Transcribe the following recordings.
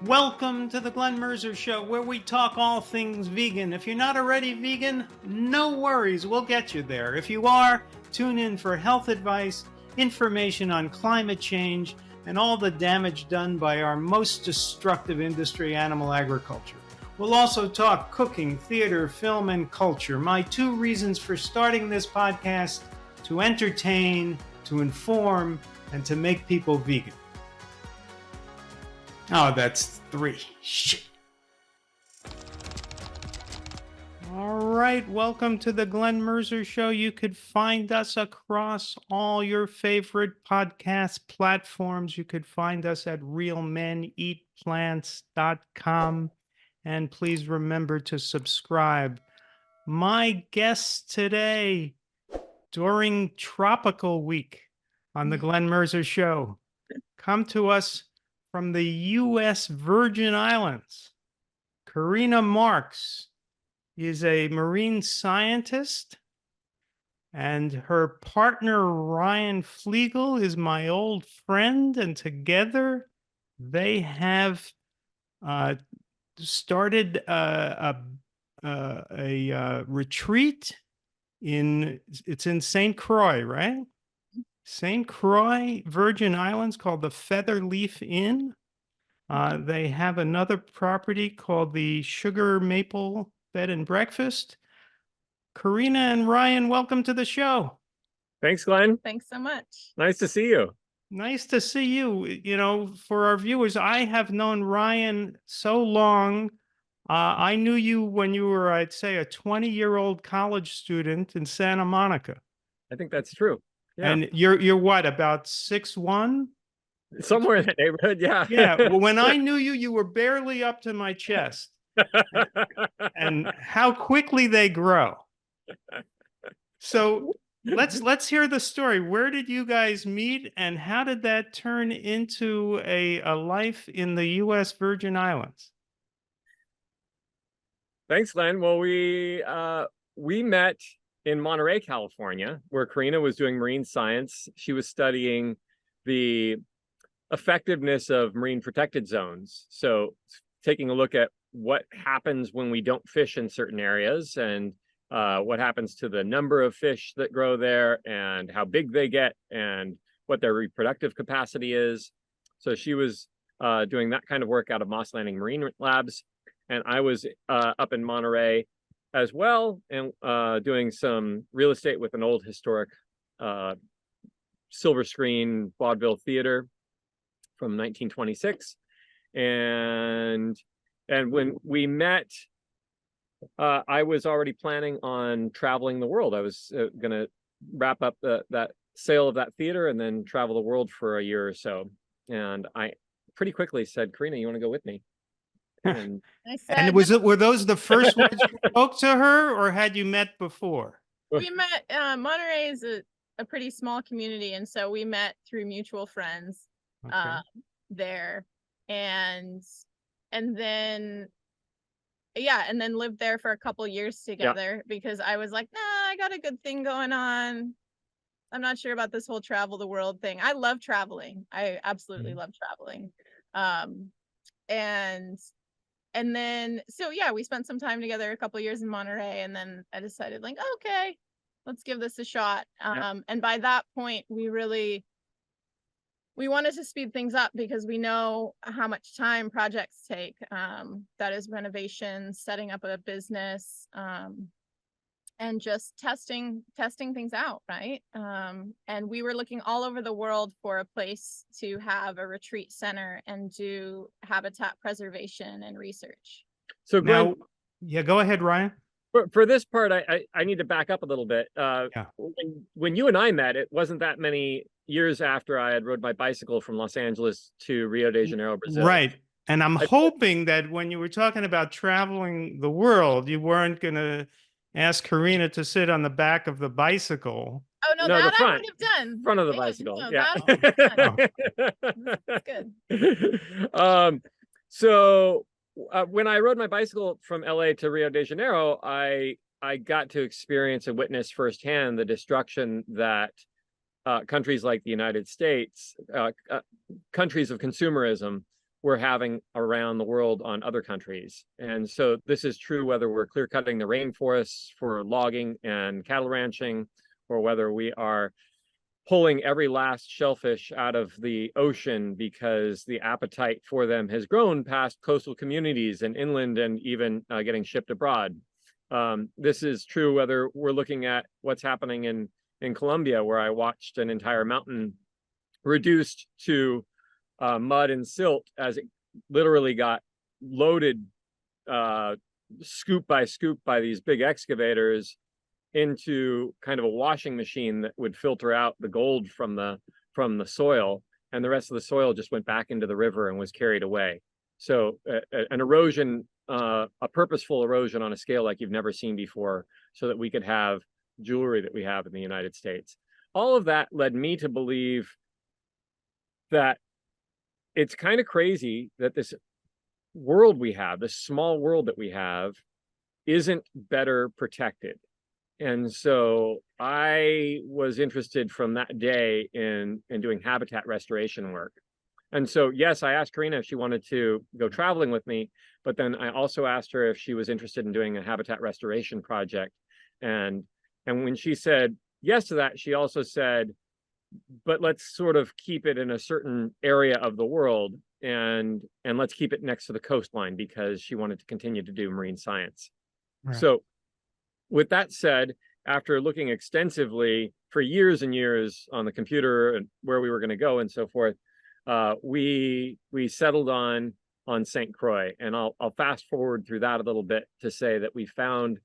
Welcome to the Glenn Mercer Show, where we talk all things vegan. If you're not already vegan, no worries, we'll get you there. If you are, tune in for health advice, information on climate change, and all the damage done by our most destructive industry, animal agriculture. We'll also talk cooking, theater, film, and culture. My 2 reasons for starting this podcast: to entertain, to inform, and to make people vegan. Oh, that's 3. Shit. All right, welcome to the Glenn Mercer Show. You could find us across all your favorite podcast platforms. You could find us at realmeneatplants.com. And please remember to subscribe. My guest today during Tropical Week on the Glenn Mercer Show come to us from the U.S. Virgin Islands. Corina Marks is a marine scientist, and her partner Ryan Flegal is my old friend, and together they have started a retreat it's in St. Croix, right? St. Croix, Virgin Islands, called the Feather Leaf Inn. They have another property called the Sugar Maple Bed and Breakfast. Corina and Ryan, welcome to the show. Thanks, Glenn. Thanks so much. Nice to see you. Nice to see you. You know, for our viewers, I have known Ryan so long. I knew you when you were, I'd say, a 20-year-old college student in Santa Monica. I think that's true. Yeah. And you're what, about 6'1"? Somewhere in that neighborhood, yeah. Yeah. Well, when I knew you, you were barely up to my chest. And how quickly they grow. So let's hear the story. Where did you guys meet, and how did that turn into a life in the U.S. Virgin Islands? Thanks, Glenn. Well, we met in Monterey, California, where Corina was doing marine science. She was studying the effectiveness of marine protected zones. So taking a look at what happens when we don't fish in certain areas, and what happens to the number of fish that grow there, and how big they get, and what their reproductive capacity is. So she was doing that kind of work out of Moss Landing Marine Labs. And I was up in Monterey as well, and doing some real estate with an old historic silver screen vaudeville theater from 1926. And when we met, I was already planning on traveling the world. I was going to wrap up that sale of that theater and then travel the world for a year or so. And I pretty quickly said, Corina, you want to go with me? And were those the first words you spoke to her, or had you met before? We met. Monterey is a pretty small community, and so we met through mutual friends there, and then lived there for a couple years together because I was like, nah, I got a good thing going on. I'm not sure about this whole travel the world thing. I love traveling. I absolutely love traveling. And then, so yeah, we spent some time together, a couple of years in Monterey, and then I decided, like, okay, let's give this a shot. And by that point, we wanted to speed things up because we know how much time projects take. That is renovations, setting up a business, and just testing things out, right? And we were looking all over the world for a place to have a retreat center and do habitat preservation and research. So Glenn, go ahead, Ryan. For this part, I need to back up a little bit. When you and I met, it wasn't that many years after I had rode my bicycle from Los Angeles to Rio de Janeiro, Brazil. Right. And I'm hoping that when you were talking about traveling the world, you weren't going to ask Corina to sit on the back of the bicycle. Oh, no, that I would have done. Front of the bicycle. No, That's good. So when I rode my bicycle from LA to Rio de Janeiro, I got to experience and witness firsthand the destruction that countries like the United States, countries of consumerism, we're having around the world on other countries. And so this is true whether we're clear cutting the rainforests for logging and cattle ranching, or whether we are pulling every last shellfish out of the ocean because the appetite for them has grown past coastal communities and inland, and even getting shipped abroad. This is true whether we're looking at what's happening in Colombia, where I watched an entire mountain reduced to mud and silt as it literally got loaded scoop by scoop by these big excavators into kind of a washing machine that would filter out the gold from the soil, and the rest of the soil just went back into the river and was carried away. So an erosion, a purposeful erosion on a scale like you've never seen before, so that we could have jewelry that we have in the United States. All of that led me to believe that it's kind of crazy that this world we have, this small world that we have, isn't better protected. And so I was interested from that day in doing habitat restoration work. And so, yes, I asked Corina if she wanted to go traveling with me, but then I also asked her if she was interested in doing a habitat restoration project. And when she said yes to that, she also said, but let's sort of keep it in a certain area of the world, and let's keep it next to the coastline, because she wanted to continue to do marine science. Right. So with that said, after looking extensively for years and years on the computer and where we were going to go and so forth, we settled on St. Croix. And I'll fast forward through that a little bit to say that we found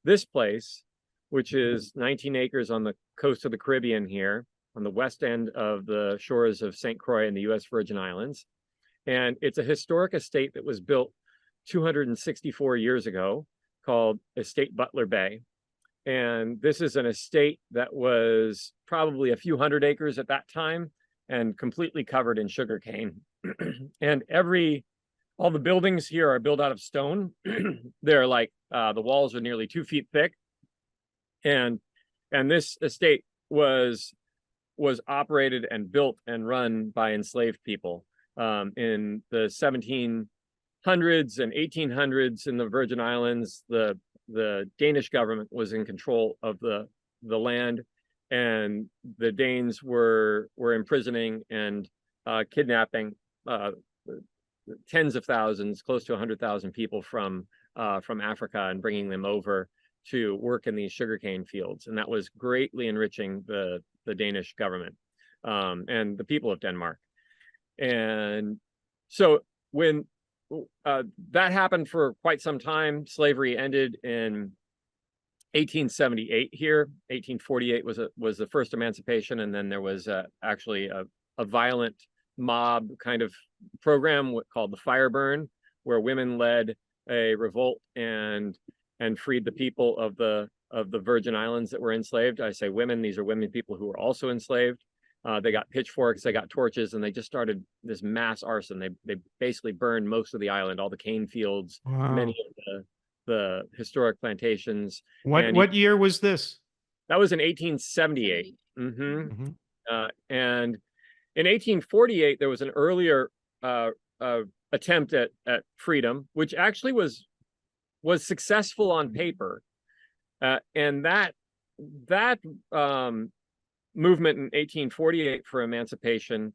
this place, which is 19 acres on the coast of the Caribbean here, on the west end of the shores of St. Croix in the U.S. Virgin Islands. And it's a historic estate that was built 264 years ago, called Estate Butler Bay. And this is an estate that was probably a few hundred acres at that time and completely covered in sugarcane. And all the buildings here are built out of stone. They're like, the walls are nearly 2 feet thick. And this estate was operated and built and run by enslaved people in the 1700s and 1800s in the Virgin Islands. The Danish government was in control of the land, and the Danes were imprisoning and kidnapping tens of thousands, close to 100,000 people from Africa, and bringing them over to work in these sugarcane fields. And that was greatly enriching the Danish government and the people of Denmark. And so when that happened for quite some time, slavery ended in 1878 here. 1848 was the first emancipation, and then there was actually a violent mob kind of program called the Fire Burn, where women led a revolt and freed the people of the Virgin Islands that were enslaved. I say women; these are women people who were also enslaved. They got pitchforks, they got torches, and they just started this mass arson. They basically burned most of the island, all the cane fields, wow, many of the historic plantations. What year was this? That was in 1878. And in 1848, there was an earlier attempt at freedom, which actually was successful on paper, and that movement in 1848 for emancipation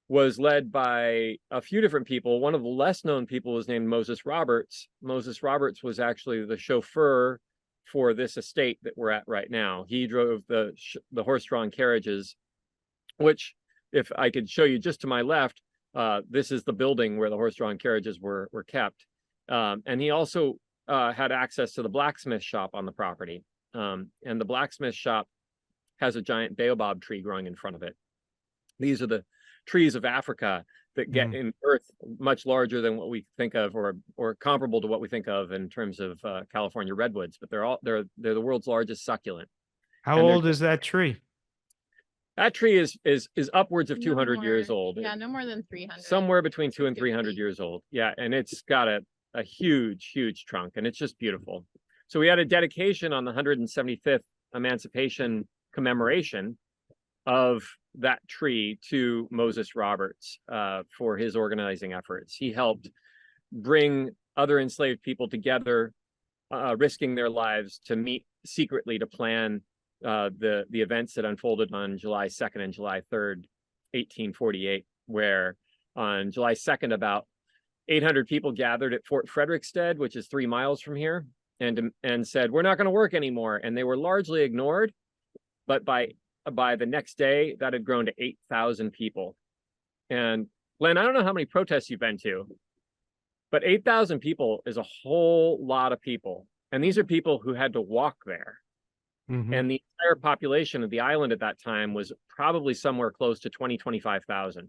was led by a few different people. One of the less known people was named Moses Roberts. Moses Roberts was actually the chauffeur for this estate that we're at right now. He drove the horse-drawn carriages, which, if I could show you just to my left, this is the building where the horse-drawn carriages were kept. And he also had access to the blacksmith shop on the property. And the blacksmith shop has a giant baobab tree growing in front of it. These are the trees of Africa that get in earth much larger than what we think of, or comparable to what we think of in terms of California redwoods. But they're the world's largest succulent. How old is that tree? That tree is upwards of 200 years old. Yeah, no more than 300. Somewhere between 200 and 300 years old. Yeah, and it's got a huge trunk, and it's just beautiful. So we had a dedication on the 175th Emancipation commemoration of that tree to Moses Roberts for his organizing efforts. He helped bring other enslaved people together, risking their lives to meet secretly to plan the events that unfolded on July 2nd and July 3rd, 1848, where on July 2nd, about 800 people gathered at Fort Frederickstead, which is 3 miles from here, and said, we're not going to work anymore. And they were largely ignored. But by the next day, that had grown to 8,000 people. And Glenn, I don't know how many protests you've been to, but 8,000 people is a whole lot of people. And these are people who had to walk there. Mm-hmm. And the entire population of the island at that time was probably somewhere close to 25,000.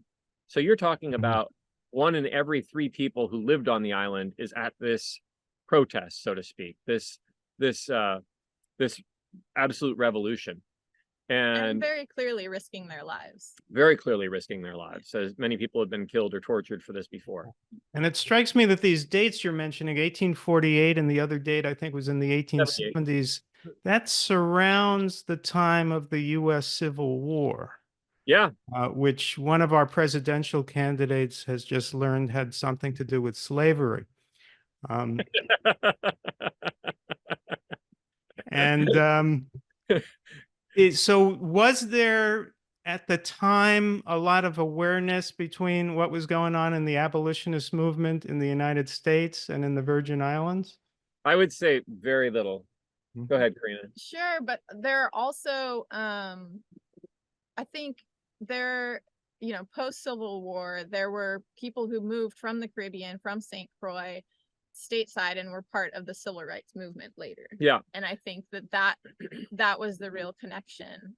So you're talking about 1 in every 3 people who lived on the island is at this protest, so to speak, this absolute revolution. And very clearly risking their lives. Very clearly risking their lives, as many people have been killed or tortured for this before. And it strikes me that these dates you're mentioning, 1848, and the other date I think was in the 1870s, that surrounds the time of the U.S. Civil War. Yeah. Which one of our presidential candidates has just learned had something to do with slavery. So was there at the time a lot of awareness between what was going on in the abolitionist movement in the United States and in the Virgin Islands? I would say very little. Go ahead, Corina. Sure, but there are also, I think there, post-Civil War, there were people who moved from the Caribbean, from St. Croix, stateside, and were part of the civil rights movement later. Yeah. And I think that was the real connection.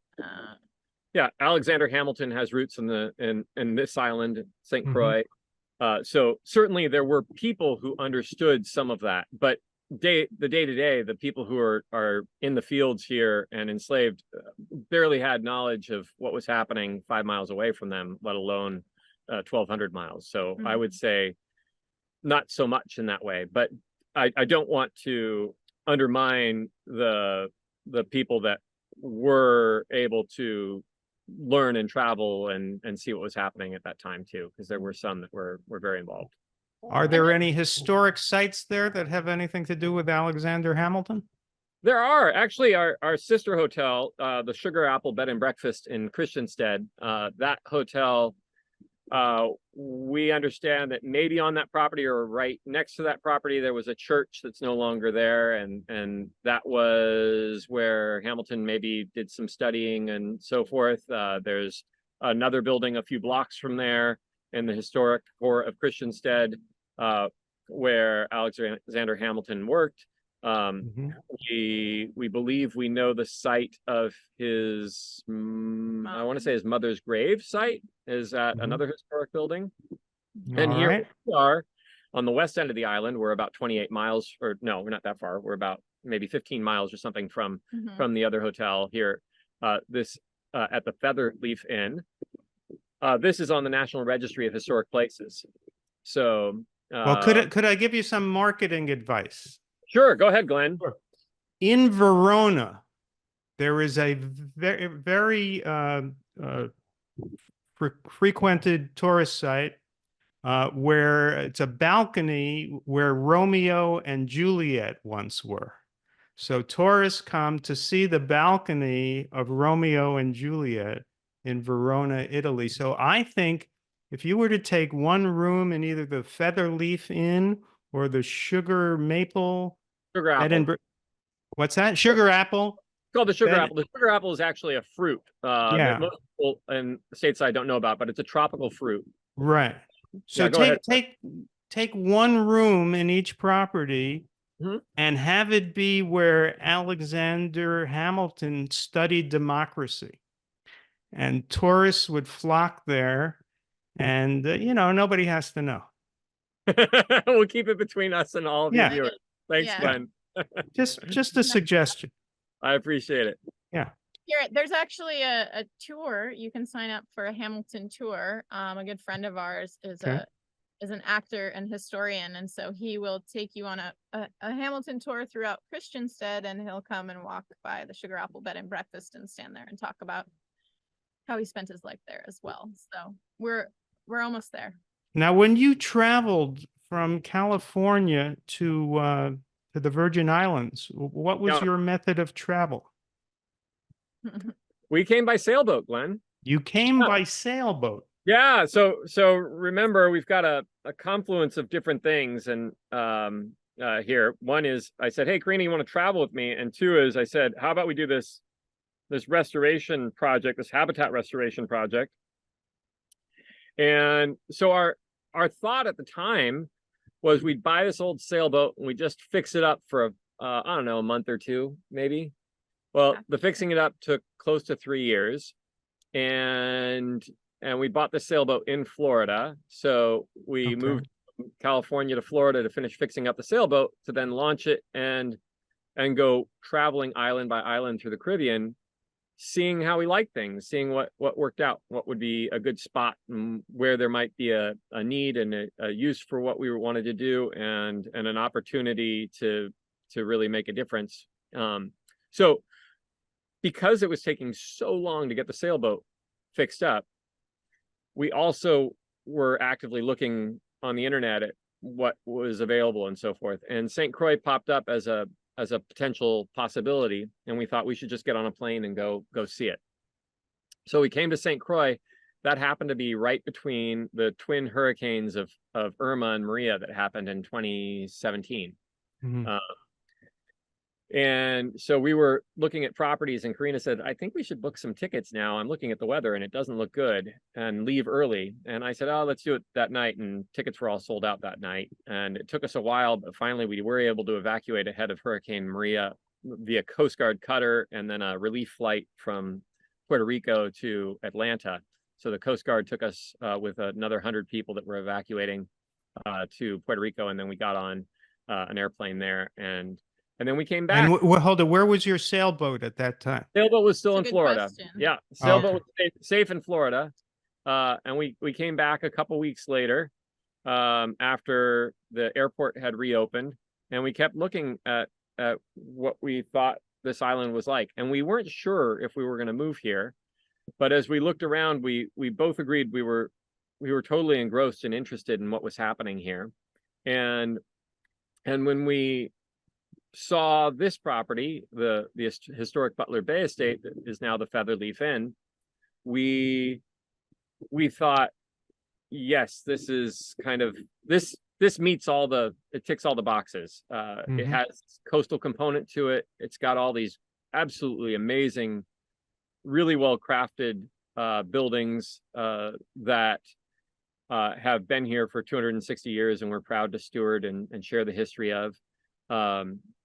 Yeah, Alexander Hamilton has roots in this island, St. Croix. So certainly there were people who understood some of that, but the day-to-day, the people who are in the fields here and enslaved barely had knowledge of what was happening 5 miles away from them, let alone 1,200 miles. So I would say not so much in that way, but I don't want to undermine the people that were able to learn and travel and see what was happening at that time too, because there were some that were very involved. Are there any historic sites there that have anything to do with Alexander Hamilton? There are actually our sister hotel, the Sugar Apple Bed and Breakfast in Christiansted. That hotel, we understand that maybe on that property or right next to that property, there was a church that's no longer there. And that was where Hamilton maybe did some studying and so forth. There's another building a few blocks from there in the historic core of Christiansted, where Alexander Hamilton worked. We believe we know the site of his, I want to say his mother's grave site is at another historic building. And here we are on the west end of the island. We're about 28 miles, or no, we're not that far. We're about maybe 15 miles or something from the other hotel here. This at the Feather Leaf Inn. This is on the National Registry of Historic Places. So, well, could I give you some marketing advice? Sure, go ahead, Glenn. In Verona, there is a very frequented tourist site where it's a balcony where Romeo and Juliet once were. So tourists come to see the balcony of Romeo and Juliet in Verona, Italy. So I think if you were to take one room in either the Feather Leaf Inn or the Sugar Maple, Sugar Apple. What's that? Sugar Apple. It's called the Sugar Apple. The Sugar Apple is actually a fruit that most people in stateside don't know about, but it's a tropical fruit. Right. So take one room in each property and have it be where Alexander Hamilton studied democracy. And tourists would flock there, and nobody has to know. We'll keep it between us and all of you viewers. Thanks, Glenn. Just a suggestion. I appreciate it. Yeah. Here, there's actually a tour. You can sign up for a Hamilton tour. A good friend of ours is an actor and historian, and so he will take you on a Hamilton tour throughout Christiansted, and he'll come and walk by the Sugar Apple Bed and Breakfast and stand there and talk about how he spent his life there as well. So we're almost there. Now, when you traveled from California to the Virgin Islands, what was Yeah. your method of travel? We came by sailboat, Glenn. You came by sailboat. Yeah, so remember, we've got a confluence of different things, and here one is I said, hey Corina, you want to travel with me? And two is I said, how about we do this restoration project, this habitat restoration project? And so our thought at the time was we'd buy this old sailboat and we just fix it up for I don't know, a month or two maybe. Well, the fixing it up took close to 3 years, and we bought the sailboat in Florida. So we moved from California to Florida to finish fixing up the sailboat, to then launch it and go traveling island by island through the Caribbean, seeing how we like things, seeing what worked out, what would be a good spot, and where there might be a need and a use for what we wanted to do, and an opportunity to really make a difference. So because it was taking so long to get the sailboat fixed up, we also were actively looking on the internet at what was available and so forth. And St. Croix popped up as a potential possibility, and we thought we should just get on a plane and go see it. So we came to St. Croix. That happened to be right between the twin hurricanes of Irma and Maria that happened in 2017. Mm-hmm. And so we were looking at properties, and Corina said, I think we should book some tickets now. I'm looking at the weather and it doesn't look good, and leave early. And I said, oh, let's do it that night. And tickets were all sold out that night. And it took us a while, but finally we were able to evacuate ahead of Hurricane Maria via Coast Guard cutter and then a relief flight from Puerto Rico to Atlanta. So the Coast Guard took us with another 100 people that were evacuating to Puerto Rico. And then we got on an airplane there, and then we came back. And hold on, where was your sailboat at that time? Sailboat was still in Florida. Question. Yeah, sailboat was safe in Florida. And we came back a couple weeks later after the airport had reopened, and we kept looking at what we thought this island was like. And we weren't sure if we were going to move here, but as we looked around, we both agreed we were totally engrossed and interested in what was happening here. And when we saw this property, the historic Butler Bay estate that is now the Featherleaf Inn, we thought, yes, this is kind of this meets it ticks all the boxes. It has coastal component to it. It's got all these absolutely amazing, really well crafted buildings that have been here for 260 years, and we're proud to steward and share the history of.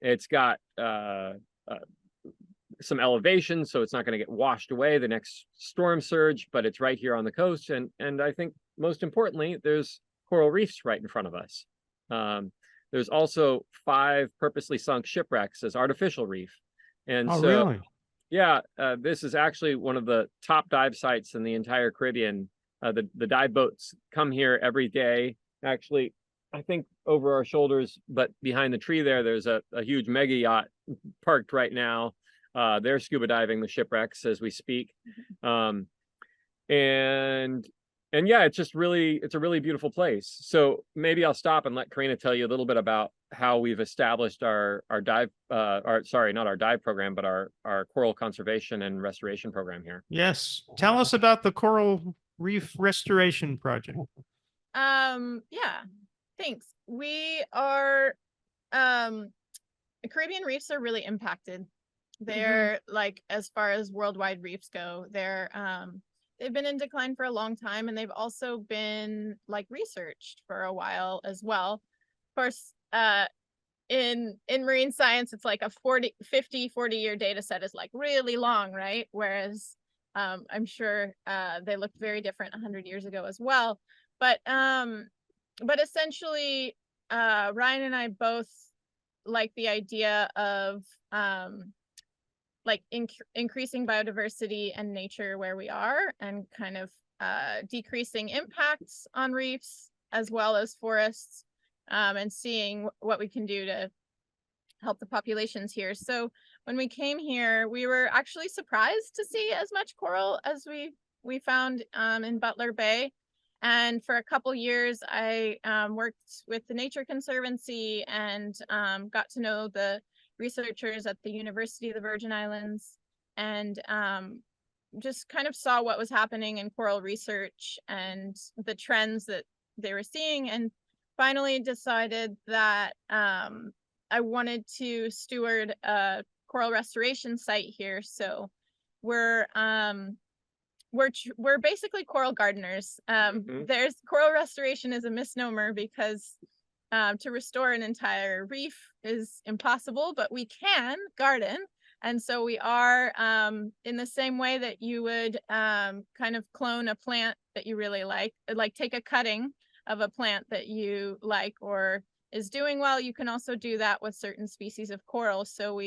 It's got some elevation, so it's not going to get washed away the next storm surge, but it's right here on the coast. And I think most importantly, there's coral reefs right in front of us. There's also 5 purposely sunk shipwrecks as artificial reef. And really? Yeah, this is actually one of the top dive sites in the entire Caribbean. The dive boats come here every day. Actually, I think over our shoulders, but behind the tree there's a huge mega yacht parked right now. They're scuba diving the shipwrecks as we speak. And yeah, it's a really beautiful place. So maybe I'll stop and let Corina tell you a little bit about how we've established our dive, sorry, not our dive program, but our coral conservation and restoration program here. Yes. Tell us about the Coral Reef Restoration Project. Yeah. Thanks. We are, Caribbean reefs are really impacted. They're like, as far as worldwide reefs go, they've been in decline for a long time, and they've also been like researched for a while as well. Of course, in marine science, it's like a 40 year data set is like really long, right? Whereas I'm sure they looked very different 100 years ago as well. But essentially, Ryan and I both like the idea of like increasing biodiversity and nature where we are, and kind of decreasing impacts on reefs as well as forests, and seeing what we can do to help the populations here. So when we came here, we were actually surprised to see as much coral as we we found in Butler Bay. And for a couple years, I worked with the Nature Conservancy and got to know the researchers at the University of the Virgin Islands, and just kind of saw what was happening in coral research and the trends that they were seeing, and finally decided that I wanted to steward a coral restoration site here. So we're basically coral gardeners. There's coral restoration is a misnomer because to restore an entire reef is impossible, but we can garden. And so we are in the same way that you would kind of clone a plant that you really like take a cutting of a plant that you like or is doing well. You can also do that with certain species of coral. So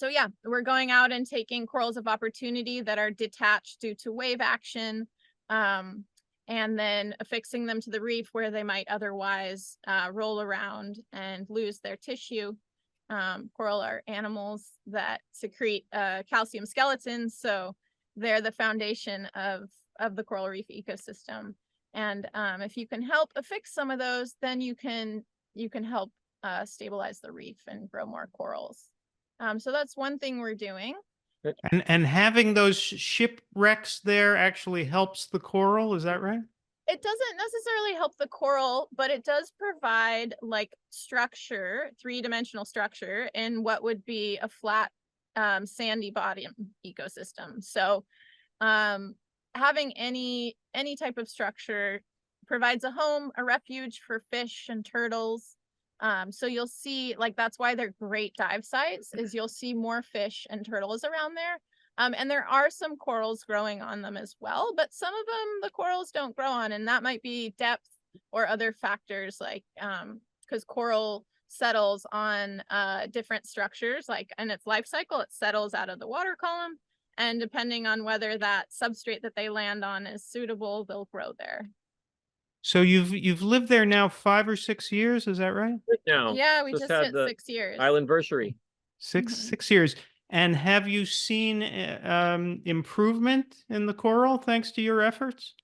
yeah, we're going out and taking corals of opportunity that are detached due to wave action, and then affixing them to the reef where they might otherwise roll around and lose their tissue. Coral are animals that secrete calcium skeletons, so they're the foundation of the coral reef ecosystem. And if you can help affix some of those, then you can help stabilize the reef and grow more corals. So that's one thing we're doing. And having those shipwrecks there actually helps the coral, is that right? It doesn't necessarily help the coral, but it does provide like structure, three-dimensional structure in what would be a flat, sandy bottom ecosystem. So having any type of structure provides a home, a refuge for fish and turtles. So you'll see, like, that's why they're great dive sites, is you'll see more fish and turtles around there. And there are some corals growing on them as well, but some of them the corals don't grow on, and that might be depth or other factors, like because coral settles on different structures, like in its life cycle, it settles out of the water column, and depending on whether that substrate that they land on is suitable, they'll grow there. So you've lived there now 5 or 6 years, is that right? Now, Yeah, we just had hit the 6 years. Islandversary. Six years. And have you seen improvement in the coral thanks to your efforts?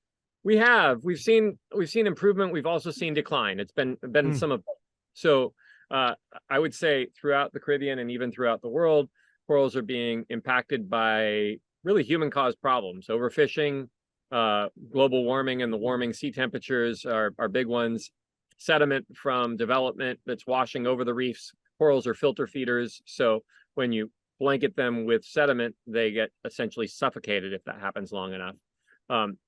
We have. We've seen improvement. We've also seen decline. It's been some of both. So I would say throughout the Caribbean and even throughout the world, corals are being impacted by really human-caused problems. Overfishing, global warming, and the warming sea temperatures are big ones. Sediment from development that's washing over the reefs. Corals are filter feeders, so when you blanket them with sediment, they get essentially suffocated if that happens long enough.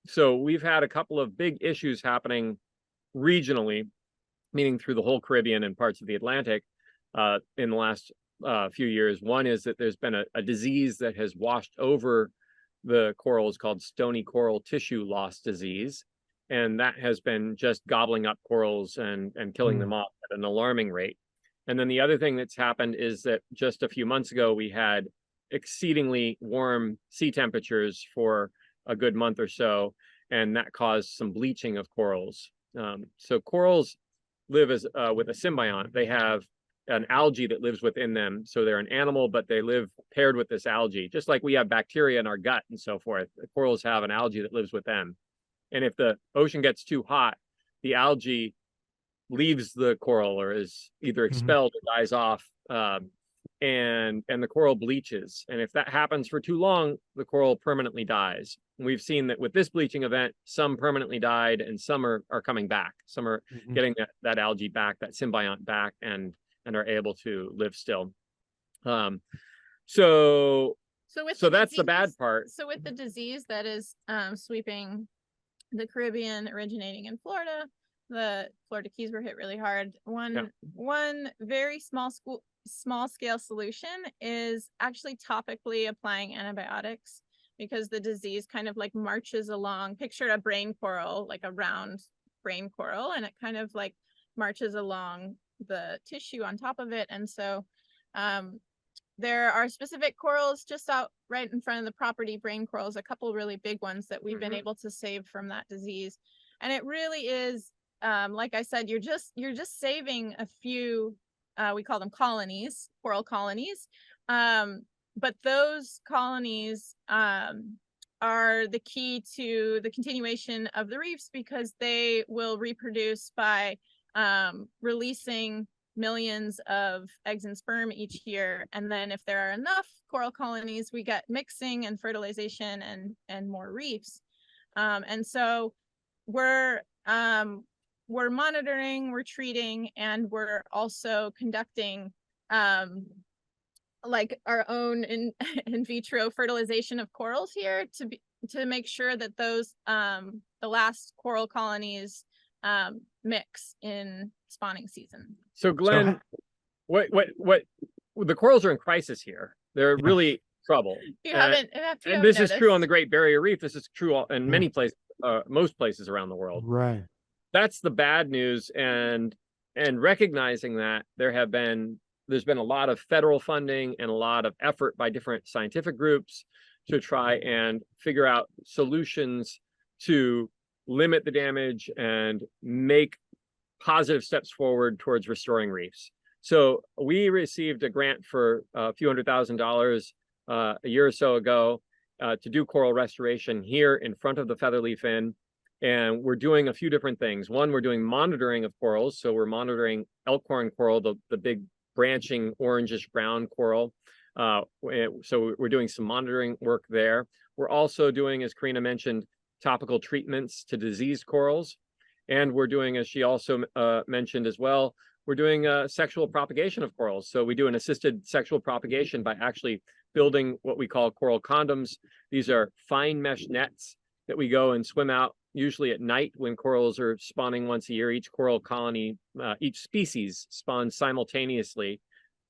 So we've had a couple of big issues happening regionally, meaning through the whole Caribbean and parts of the Atlantic in the last few years. One is that there's been a disease that has washed over the corals called stony coral tissue loss disease. And that has been just gobbling up corals and killing them off at an alarming rate. And then the other thing that's happened is that just a few months ago, we had exceedingly warm sea temperatures for a good month or so, and that caused some bleaching of corals. So corals live as with a symbiont. They have an algae that lives within them. So they're an animal, but they live paired with this algae, just like we have bacteria in our gut and so forth. The corals have an algae that lives with them. And if the ocean gets too hot, the algae leaves the coral or is either expelled or dies off, and the coral bleaches. And if that happens for too long, the coral permanently dies. And we've seen that with this bleaching event, some permanently died and some are coming back. Some are getting that algae back, that symbiont back, and are able to live still. So that's the bad part. So with the disease that is sweeping the Caribbean, originating in Florida, the Florida Keys were hit really hard. One very small scale solution is actually topically applying antibiotics, because the disease kind of like marches along. Picture a brain coral, like a round brain coral, and it kind of like marches along the tissue on top of it. And so there are specific corals just out right in front of the property, brain corals, a couple really big ones that we've been able to save from that disease. And it really is, like I said, you're just saving a few, we call them colonies, coral colonies. But those colonies are the key to the continuation of the reefs, because they will reproduce by releasing millions of eggs and sperm each year. And then if there are enough coral colonies, we get mixing and fertilization and more reefs. And so we're monitoring, we're treating, and we're also conducting like our own in vitro fertilization of corals here to make sure that those the last coral colonies mix in spawning season. So Glenn, what the corals are in crisis here. They're really trouble. You and haven't this noticed. is true on the Great Barrier Reef. This is true in many places, most places around the world. Right. That's the bad news, and recognizing that there's been a lot of federal funding and a lot of effort by different scientific groups to try and figure out solutions to limit the damage and make positive steps forward towards restoring reefs. So we received a grant for a few $100,000 a year or so ago to do coral restoration here in front of the Featherleaf Inn. And we're doing a few different things. One, we're doing monitoring of corals. So we're monitoring elkhorn coral, the big branching orangish brown coral. So we're doing some monitoring work there. We're also doing, as Corina mentioned, topical treatments to diseased corals. And we're doing, as she also mentioned as well, we're doing sexual propagation of corals. So we do an assisted sexual propagation by actually building what we call coral condoms. These are fine mesh nets that we go and swim out, usually at night when corals are spawning once a year. Each coral colony, each species spawns simultaneously,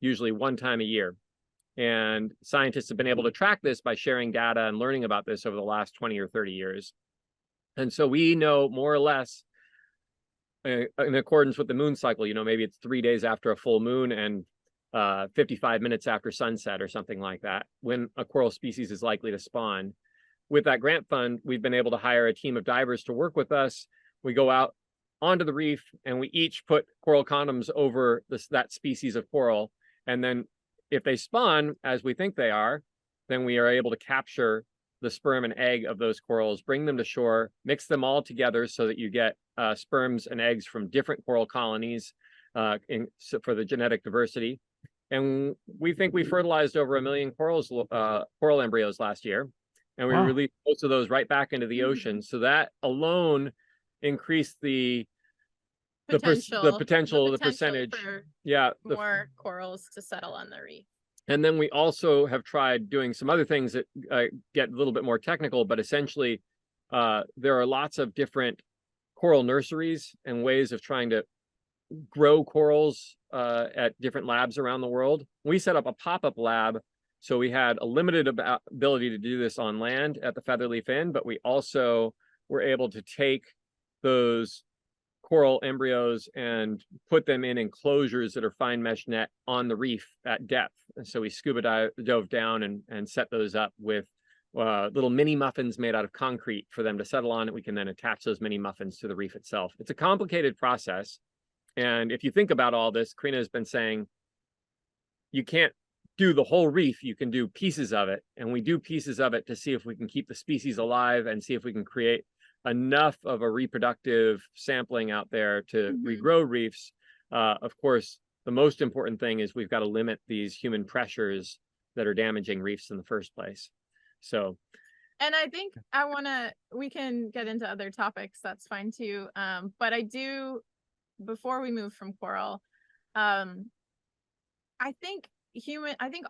usually one time a year. And scientists have been able to track this by sharing data and learning about this over the last 20 or 30 years. And so we know more or less, in accordance with the moon cycle, maybe it's 3 days after a full moon and 55 minutes after sunset or something like that, when a coral species is likely to spawn. With that grant fund, we've been able to hire a team of divers to work with us. We go out onto the reef and we each put coral condoms over that species of coral. And then if they spawn, as we think they are, then we are able to capture the sperm and egg of those corals, bring them to shore, mix them all together so that you get sperms and eggs from different coral colonies for the genetic diversity. And we think we fertilized over 1 million coral embryos last year. And we released most of those right back into the ocean. So that alone increased the potential, the percentage. More corals to settle on the reef. And then we also have tried doing some other things that get a little bit more technical, but essentially there are lots of different coral nurseries and ways of trying to grow corals at different labs around the world. We set up a pop-up lab. So we had a limited ability to do this on land at the Featherleaf Inn, but we also were able to take those coral embryos and put them in enclosures that are fine mesh net on the reef at depth. And so we scuba dove down and set those up with little mini muffins made out of concrete for them to settle on, and we can then attach those mini muffins to the reef itself. It's a complicated process. And if you think about all this, Corina has been saying, you can't do the whole reef, you can do pieces of it. And we do pieces of it to see if we can keep the species alive and see if we can create enough of a reproductive sampling out there to regrow reefs. Of course, the most important thing is we've got to limit these human pressures that are damaging reefs in the first place. So, and I think we can get into other topics, that's fine too. But I do, before we move from coral, I think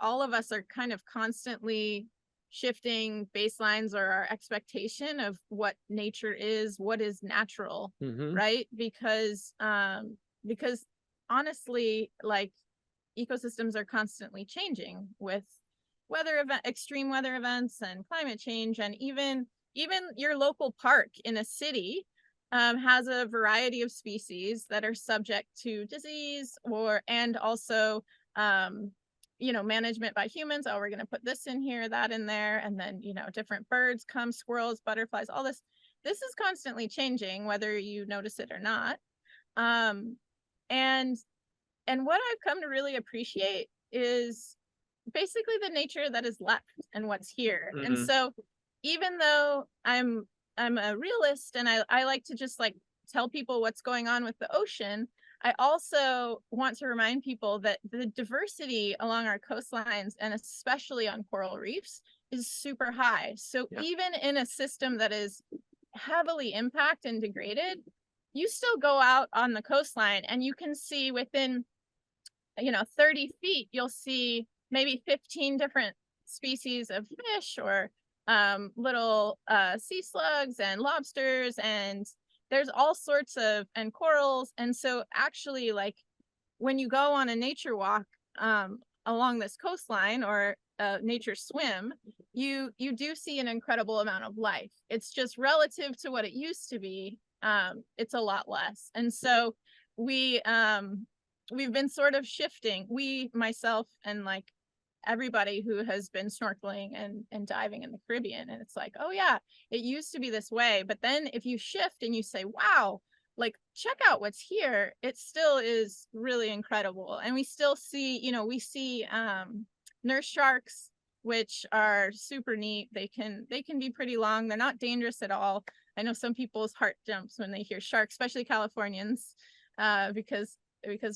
all of us are kind of constantly shifting baselines or our expectation of what nature is, what is natural, right? Because honestly, like, ecosystems are constantly changing with extreme weather events and climate change, and even your local park in a city has a variety of species that are subject to disease and also management by humans. Oh, we're going to put this in here, that in there, and then different birds come, squirrels, butterflies, all this is constantly changing, whether you notice it or not. And what I've come to really appreciate is basically the nature that is left and what's here. And so even though I'm a realist and I like to just like tell people what's going on with the ocean, I also want to remind people that the diversity along our coastlines and especially on coral reefs is super high. So even in a system that is heavily impacted and degraded, you still go out on the coastline and you can see within 30 feet, you'll see maybe 15 different species of fish or little sea slugs and lobsters, and there's all sorts of, and corals. And so actually, like when you go on a nature walk along this coastline or a nature swim, you do see an incredible amount of life. It's just relative to what it used to be. It's a lot less. And so we've been sort of shifting, myself and like everybody who has been snorkeling and diving in the Caribbean. And it's like, oh yeah, it used to be this way. But then if you shift and you say, wow, like check out what's here, it still is really incredible. And we still see, we see nurse sharks, which are super neat. They can be pretty long. They're not dangerous at all. I know some people's heart jumps when they hear sharks, especially Californians, because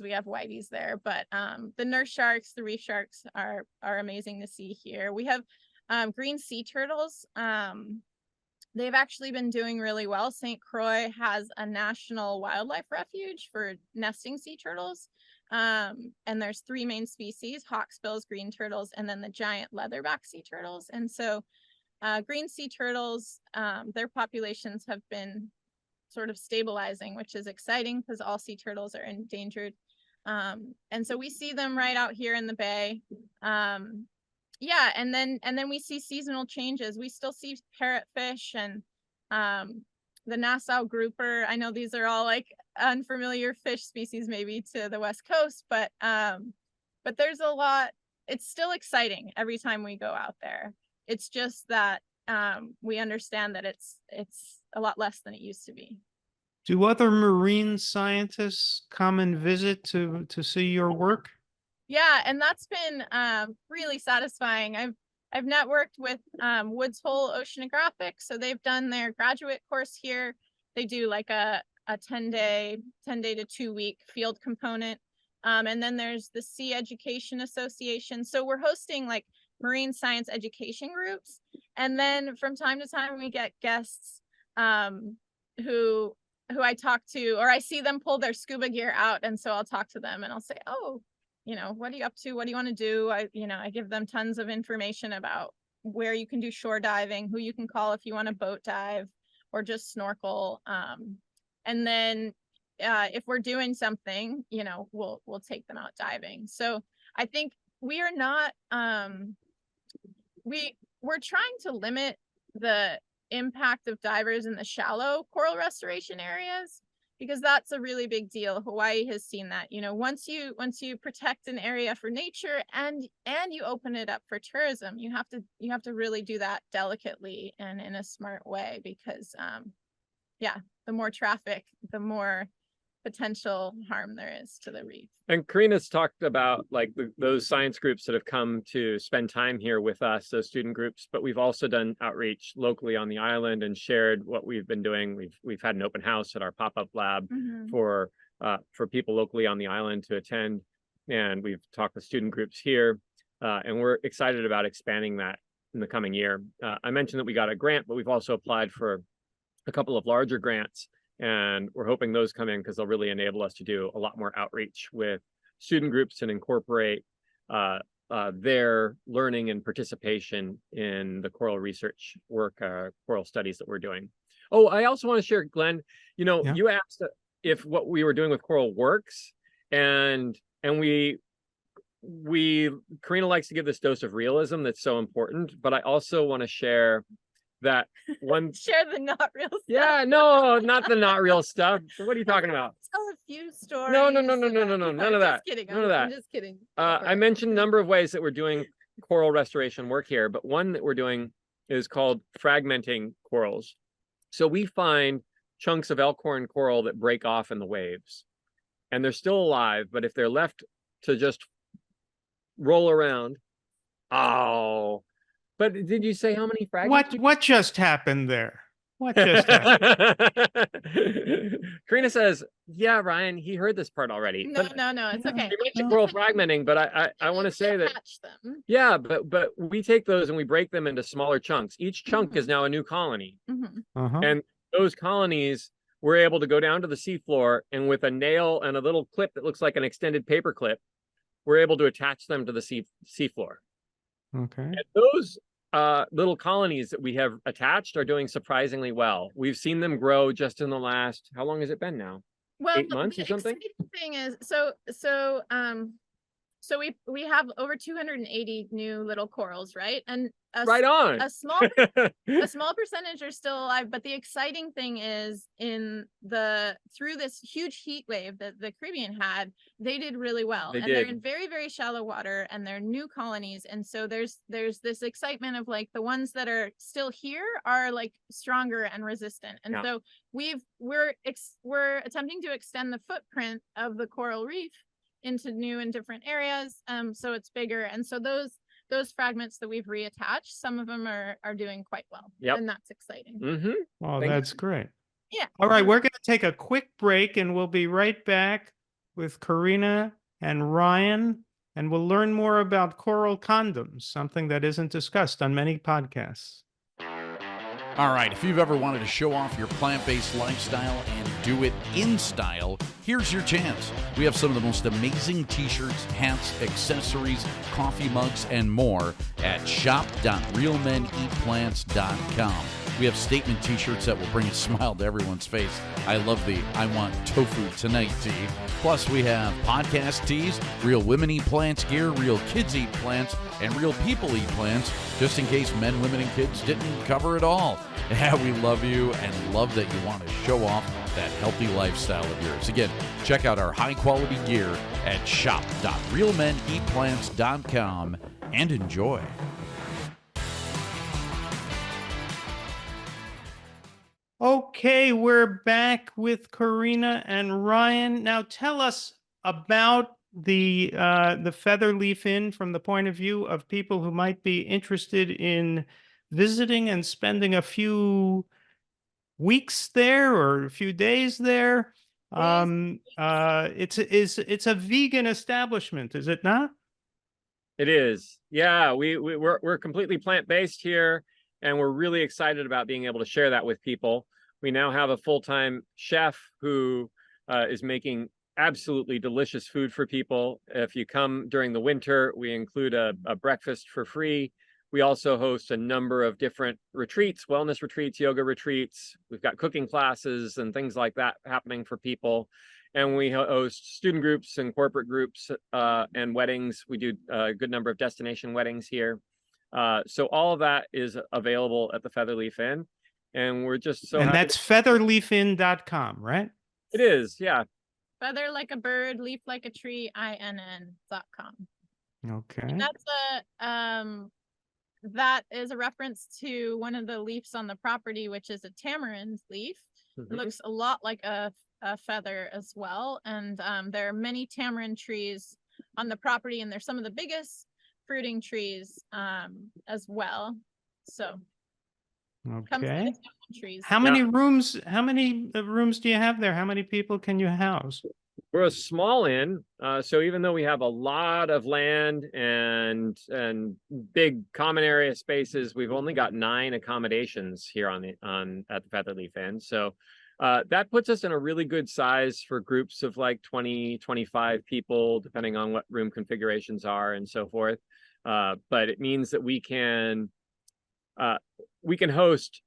we have whiteys there. But the nurse sharks, the reef sharks are amazing to see here. We have green sea turtles. They've actually been doing really well. St. Croix has a national wildlife refuge for nesting sea turtles. And there's 3 main species: hawksbills, green turtles, and then the giant leatherback sea turtles. And so green sea turtles, their populations have been sort of stabilizing, which is exciting because all sea turtles are endangered. And so we see them right out here in the bay. Yeah, and then we see seasonal changes. We still see parrotfish and the Nassau grouper. I know these are all like unfamiliar fish species maybe to the West Coast, but there's a lot. It's still exciting every time we go out there. It's just that we understand that it's a lot less than it used to be. Do other marine scientists come and visit to see your work? Yeah, and that's been really satisfying. I've networked with Woods Hole Oceanographic, so they've done their graduate course here. They do like a 10-day to 2-week field component. And then there's the Sea Education Association. So we're hosting like marine science education groups. And then from time to time, we get guests who I talk to, or I see them pull their scuba gear out. And so I'll talk to them and I'll say, oh, what are you up to? What do you want to do? I give them tons of information about where you can do shore diving, who you can call if you want to boat dive or just snorkel. And then if we're doing something, we'll take them out diving. So I think we are not, we're trying to limit the impact of divers in the shallow coral restoration areas, because that's a really big deal. Hawaii has seen that, once you protect an area for nature and you open it up for tourism, you have to really do that delicately and in a smart way, because the more traffic, the more potential harm there is to the reef. And Corina's talked about like those science groups that have come to spend time here with us, those student groups, but we've also done outreach locally on the island and shared what we've been doing. We've had an open house at our pop-up lab for people locally on the island to attend, and we've talked with student groups here, and we're excited about expanding that in the coming year. I mentioned that we got a grant, but we've also applied for a couple of larger grants, and we're hoping those come in because they'll really enable us to do a lot more outreach with student groups and incorporate their learning and participation in the coral research work, coral studies that we're doing. Oh, I also want to share, Glenn, you asked if what we were doing with coral works, and Corina likes to give this dose of realism that's so important, but I also want to share that one. Share the not real stuff. Yeah, no, not the not real stuff. What are you talking about? Tell a few stories. No, none of that. Just kidding. None of that. I'm just kidding. I mentioned a number of ways that we're doing coral restoration work here, but one that we're doing is called fragmenting corals. So we find chunks of elkhorn coral that break off in the waves, and they're still alive, but if they're left to just roll around, But did you say how many fragments? What just happened there? What just happened? Corina says, "Yeah, Ryan, he heard this part already." No, But no, it's okay. we mentioned coral fragmenting, but I want to say that them. yeah, but we take those and we break them into smaller chunks. Each chunk is now a new colony, and those colonies we're able to go down to the seafloor and with a nail and a little clip that looks like an extended paper clip, we're able to attach them to the seafloor. Okay. And those little colonies that we have attached are doing surprisingly well. We've seen them grow just in the last, how long has it been now? Well, 8 months or something? The thing is, so we have over 280 new little corals, right? And right on. A small percentage are still alive, but the exciting thing is through this huge heat wave that the Caribbean had, they did really well. They're in very, very shallow water and they're new colonies. And so there's this excitement of like the ones that are still here are like stronger and resistant. And so we're attempting to extend the footprint of the coral reef into new and different areas, so it's bigger. And so those fragments that we've reattached, some of them are doing quite well. And that's exciting. Well, that's great. Yeah. All right, we're going to take a quick break and we'll be right back with Corina and Ryan, and we'll learn more about coral condoms, something that isn't discussed on many podcasts. All right, if you've ever wanted to show off your plant-based lifestyle and do it in style, here's your chance. We have some of the most amazing t-shirts, hats, accessories, coffee mugs, and more at shop.realmeneatplants.com. We have statement t-shirts that will bring a smile to everyone's face. I love the I Want Tofu Tonight tee. Plus, we have podcast tees, Real Women Eat Plants gear, Real Kids Eat Plants, and Real People Eat Plants, just in case men, women, and kids didn't cover it all. Yeah, we love you and love that you want to show off that healthy lifestyle of yours. Again, check out our high-quality gear at shop.realmeneatplants.com and enjoy. Okay, we're back with Corina and Ryan. Now tell us about the Feather Leaf Inn from the point of view of people who might be interested in visiting and spending a few weeks there or a few days there. It's a vegan establishment, is it not? It is. Yeah, we're completely plant-based here, and we're really excited about being able to share that with people. We now have a full-time chef who is making absolutely delicious food for people. If you come during the winter, we include a breakfast for free. We also host a number of different retreats, wellness retreats, yoga retreats. We've got cooking classes and things like that happening for people. And we host student groups and corporate groups and weddings. We do a good number of destination weddings here. So all of that is available at the Feather Leaf Inn. And we're just so happy. And that's featherleafinn.com, right? It is, yeah. Feather like a bird, leaf like a tree, INN.com. Okay. And that's that is a reference to one of the leaves on the property, which is a tamarind leaf. It looks a lot like a feather as well. And there are many tamarind trees on the property, and they're some of the biggest fruiting trees as well. So okay. Trees. How many rooms do you have there? How many people can you house? We're a small inn, so even though we have a lot of land and big common area spaces, we've only got 9 accommodations here at the Feather Leaf Inn. So that puts us in a really good size for groups of like 20, 25 people, depending on what room configurations are and so forth. But it means that we can host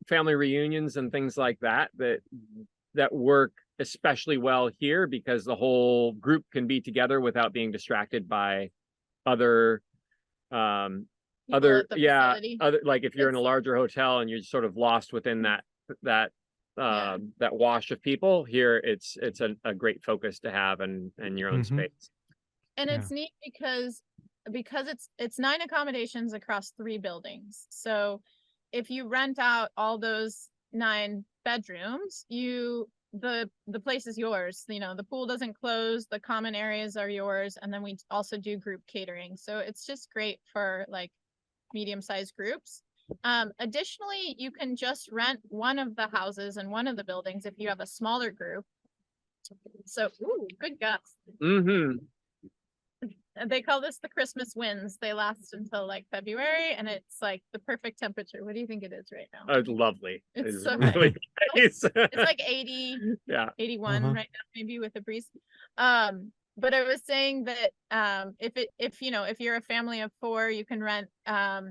family reunions and things like that work especially well here, because the whole group can be together without being distracted by other like if you're in a larger hotel and you're sort of lost within that wash of people. Here it's a great focus to have and your own space. And it's neat because it's 9 accommodations across 3 buildings. So if you rent out all those 9 bedrooms, the place is yours. You know, the pool doesn't close, the common areas are yours, and then we also do group catering. So it's just great for like medium-sized groups. Additionally, you can just rent one of the houses and one of the buildings if you have a smaller group. So, ooh, good guess. Mm-hmm. They call this the Christmas winds. They last until like February, and it's like the perfect temperature. What do you think it is right now? Oh, it's lovely. It's It's so really nice. It's like 80, Yeah. 81 Uh-huh. right now, maybe with a breeze. But I was saying that if you're a family of 4, you can rent a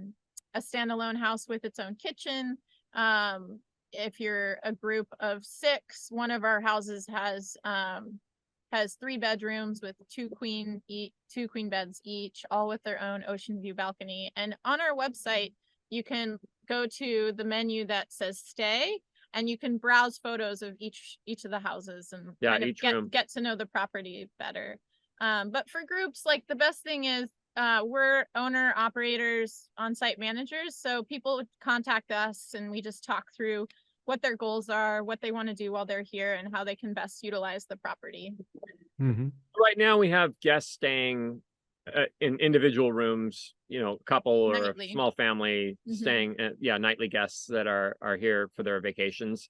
standalone house with its own kitchen. If you're a group of 6, one of our houses has 3 bedrooms with 2 queen beds each, all with their own ocean view balcony. And on our website, you can go to the menu that says stay, and you can browse photos of each of the houses and kind of each room. get to know the property better. But for groups, like the best thing is we're owner operators, on-site managers. So people would contact us and we just talk through what their goals are, what they want to do while they're here, and how they can best utilize the property. Mm-hmm. Right now we have guests staying in individual rooms, couple or Nightly. a small family Mhm. staying, nightly guests that are here for their vacations.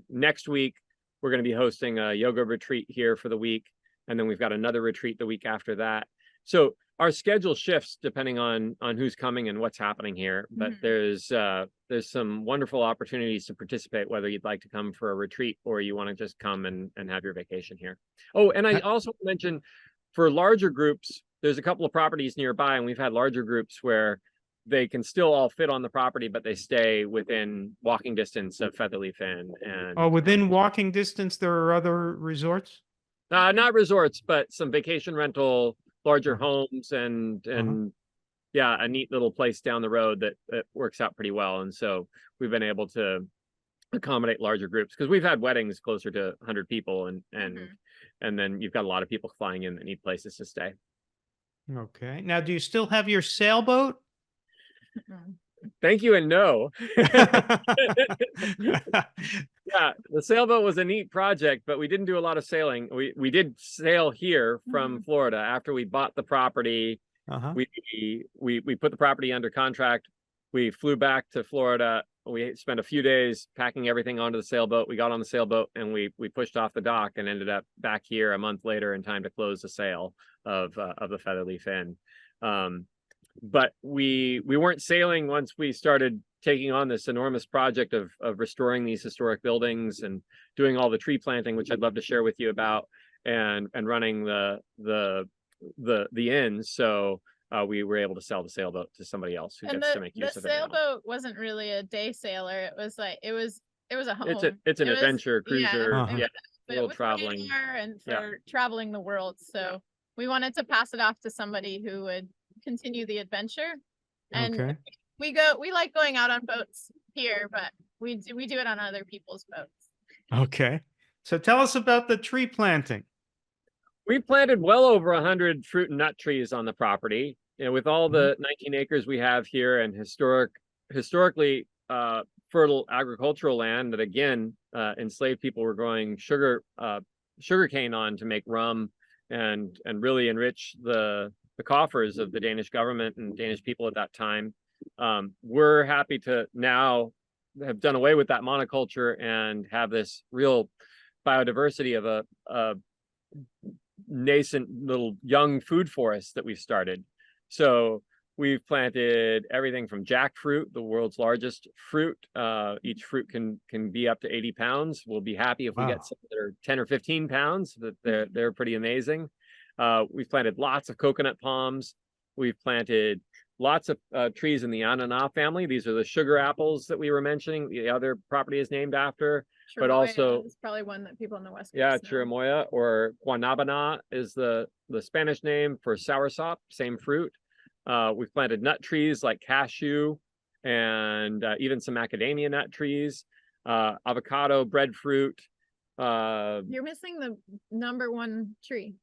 Next week, we're going to be hosting a yoga retreat here for the week. And then we've got another retreat the week after that. So our schedule shifts depending on who's coming and what's happening here. But there's some wonderful opportunities to participate, whether you'd like to come for a retreat or you want to just come and have your vacation here. Oh, and I also mentioned for larger groups, there's a couple of properties nearby, and we've had larger groups where they can still all fit on the property, but they stay within walking distance of Featherleaf Inn. And Within walking distance, there are other resorts? not resorts, but some vacation rental, larger Uh-huh. homes, and a neat little place down the road that works out pretty well. And so we've been able to accommodate larger groups because we've had weddings closer to 100 people, and then you've got a lot of people flying in that need places to stay. Okay. Now, do you still have your sailboat? Thank you and no. Yeah, the sailboat was a neat project, but we didn't do a lot of sailing. We did sail here from Florida after we bought the property. Uh-huh. We put the property under contract. We flew back to Florida. We spent a few days packing everything onto the sailboat. We got on the sailboat and we pushed off the dock and ended up back here a month later in time to close the sale of the Featherleaf Inn. But we weren't sailing once we started taking on this enormous project of restoring these historic buildings and doing all the tree planting, which I'd love to share with you about, and running the inn. So we were able to sell the sailboat to somebody else who gets to make use of it. The sailboat wasn't really a day sailor. It was a home. It's an adventure cruiser. Uh-huh. Yeah, But little it was traveling. radar and for traveling the world. So we wanted to pass it off to somebody who would continue the adventure. And Okay. we like going out on boats here, but we do it on other people's boats. Okay. So tell us about the tree planting. We planted well over 100 fruit and nut trees on the property. With all the 19 acres we have here and historically fertile agricultural land that again enslaved people were growing sugarcane on to make rum and really enrich the coffers of the Danish government and Danish people at that time. We're happy to now have done away with that monoculture and have this real biodiversity of a nascent little young food forest that we've started. So we've planted everything from jackfruit, the world's largest fruit. Each fruit can be up to 80 pounds. We'll be happy if we get some that are 10 or 15 pounds. That they're pretty amazing. We've planted lots of coconut palms. We've planted lots of trees in the ananas family. These are the sugar apples that we were mentioning. The other property is named after. But also, it's probably one that people in the West Coast yeah, know. chirimoya or guanabana is the Spanish name for soursop, same fruit. We've planted nut trees like cashew and even some macadamia nut trees, avocado, breadfruit. You're missing the number 1 tree.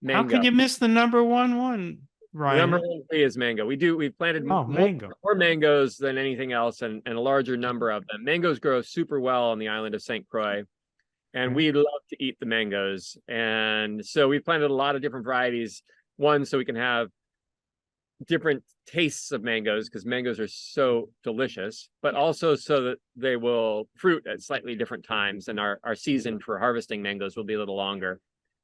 Mango. How can you miss the number one, Ryan? The number 1 tree is mango. We've planted more mangoes than anything else, and a larger number of them. Mangoes grow super well on the island of St. Croix, and we love to eat the mangoes. And so we've planted a lot of different varieties. One, so we can have different tastes of mangoes, because mangoes are so delicious, but also so that they will fruit at slightly different times, and our season for harvesting mangoes will be a little longer.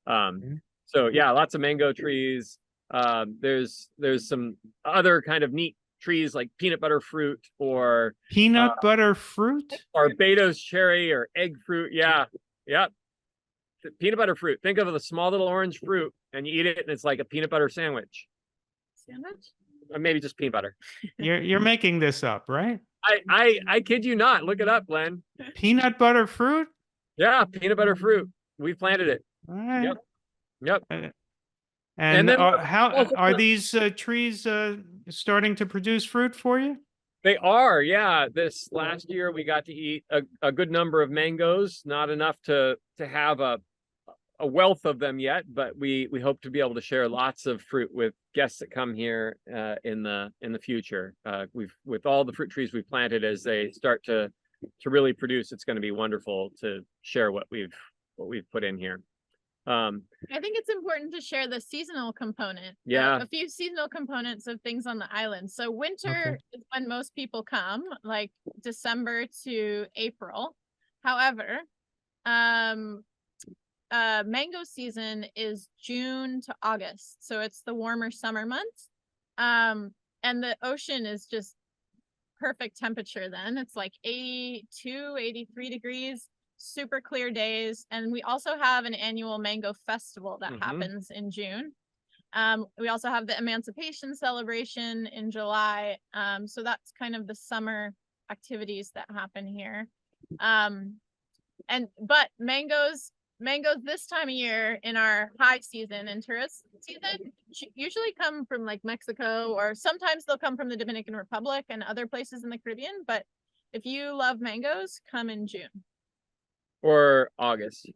So yeah, lots of mango trees. There's some other kind of neat trees like peanut butter fruit or peanut butter fruit, Barbados cherry or egg fruit. Yeah. Peanut butter fruit. Think of a small little orange fruit, and you eat it, and it's like a peanut butter sandwich. Or maybe just peanut butter. You're making this up, right? I kid you not. Look it up, Glenn. Peanut butter fruit? Yeah, peanut butter fruit. We planted it. All right. Yep. And then how are these trees starting to produce fruit for you? They are, yeah. This last year we got to eat a good number of mangoes, not enough to have a wealth of them yet, but we hope to be able to share lots of fruit with guests that come here in the future. With all the fruit trees we've planted, as they start to really produce, it's going to be wonderful to share what we've put in here. I think it's important to share the seasonal component. Yeah. A few seasonal components of things on the island. So winter is when most people come, like December to April. However, mango season is June to August. So it's the warmer summer months. And the ocean is just perfect temperature then. It's like 82, 83 degrees. Super clear days. And we also have an annual mango festival that happens in June. We also have the Emancipation celebration in July. So that's kind of the summer activities that happen here. But mangoes this time of year in our high season and tourist season usually come from like Mexico, or sometimes they'll come from the Dominican Republic and other places in the Caribbean. But if you love mangoes, come in June. Or August.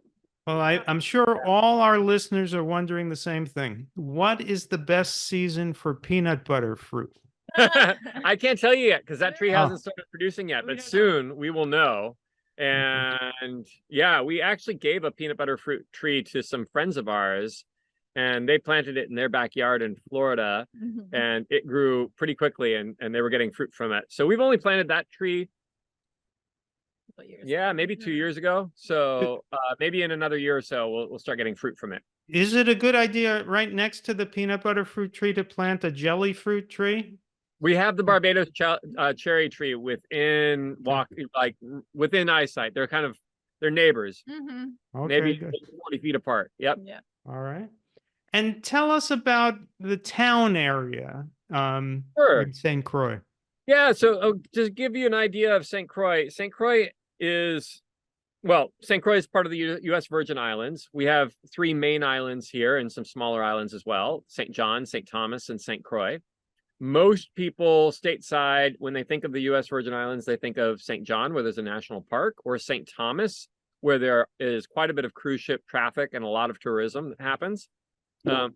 Well, I'm sure all our listeners are wondering the same thing. What is the best season for peanut butter fruit? I can't tell you yet, because that tree hasn't started producing yet, but soon we will know. And yeah, we actually gave a peanut butter fruit tree to some friends of ours, and they planted it in their backyard in Florida, and it grew pretty quickly, and they were getting fruit from it. So we've only planted that tree maybe 2 years ago. So maybe in another year or so, we'll start getting fruit from it. Is it a good idea right next to the peanut butter fruit tree to plant a jelly fruit tree? We have the Barbados cherry tree within eyesight. They're neighbors. Okay, maybe good. 40 feet apart. Yep. Yeah. All right. And tell us about the town area Sure. in St. Croix. Yeah, so just give you an idea of St. Croix. St. Croix is part of the U.S. Virgin Islands. We have 3 main islands here and some smaller islands as well: St. John, St. Thomas, and St. Croix. Most people stateside, when they think of the U.S. Virgin Islands, they think of St. John, where there's a national park, or St. Thomas, where there is quite a bit of cruise ship traffic and a lot of tourism that happens.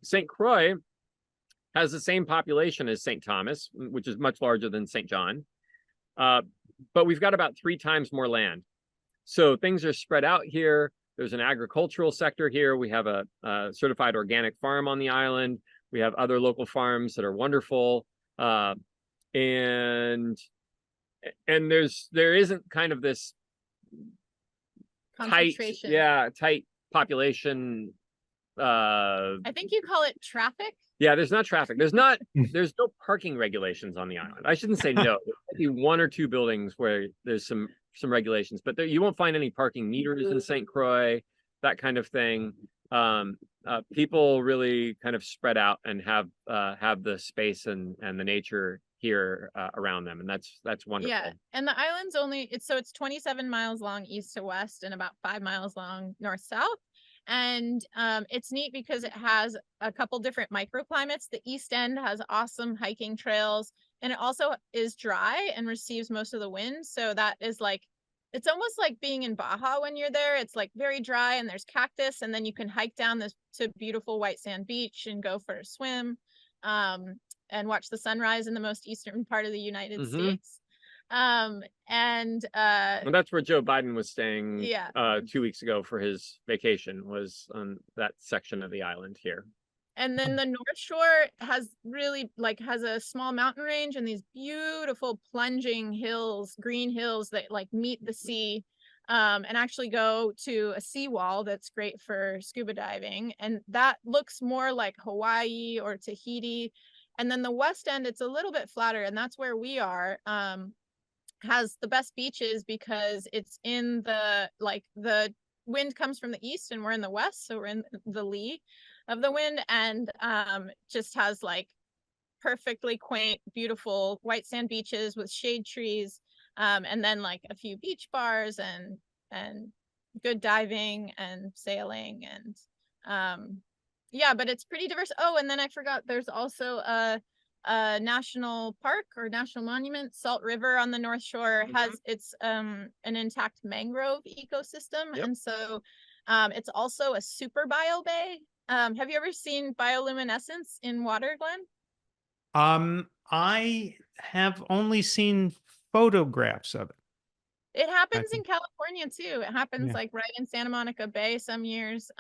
St. Croix has the same population as St. Thomas, which is much larger than St. John. But we've got about 3 times more land. So things are spread out here. There's an agricultural sector here. We have a certified organic farm on the island. We have other local farms that are wonderful. And there isn't kind of this tight population. I think you call it traffic. Yeah, there's not traffic. There's no parking regulations on the island. I shouldn't say no. There might be 1 or 2 buildings where there's some regulations, but you won't find any parking meters in St. Croix, that kind of thing. People really kind of spread out and have the space and the nature here around them, and that's wonderful. Yeah, and the island's it's 27 miles long east to west and about 5 miles long north south. And it's neat because it has a couple different microclimates. The east end has awesome hiking trails, and it also is dry and receives most of the wind. So that is it's almost like being in Baja when you're there. It's like very dry, and there's cactus, and then you can hike down to beautiful white sand beach and go for a swim, and watch the sunrise in the most eastern part of the United States. Well, that's where Joe Biden was staying 2 weeks ago for his vacation, was on that section of the island here. And then the North Shore has a small mountain range and these beautiful plunging hills, green hills that like meet the sea, and actually go to a seawall that's great for scuba diving. And that looks more like Hawaii or Tahiti. And then the West End, it's a little bit flatter, and that's where we are, has the best beaches because it's in the wind comes from the east and we're in the west, so we're in the lee of the wind, and just has like perfectly quaint, beautiful white sand beaches with shade trees, and then like a few beach bars and good diving and sailing, and yeah, but it's pretty diverse. Oh, and then I forgot, there's also a national park or national monument. Salt River on the North Shore has an intact mangrove ecosystem. Yep. And so it's also a super bio bay. Have you ever seen bioluminescence in water, Glenn? I have only seen photographs of it. It happens in California too. It happens like right in Santa Monica Bay some years,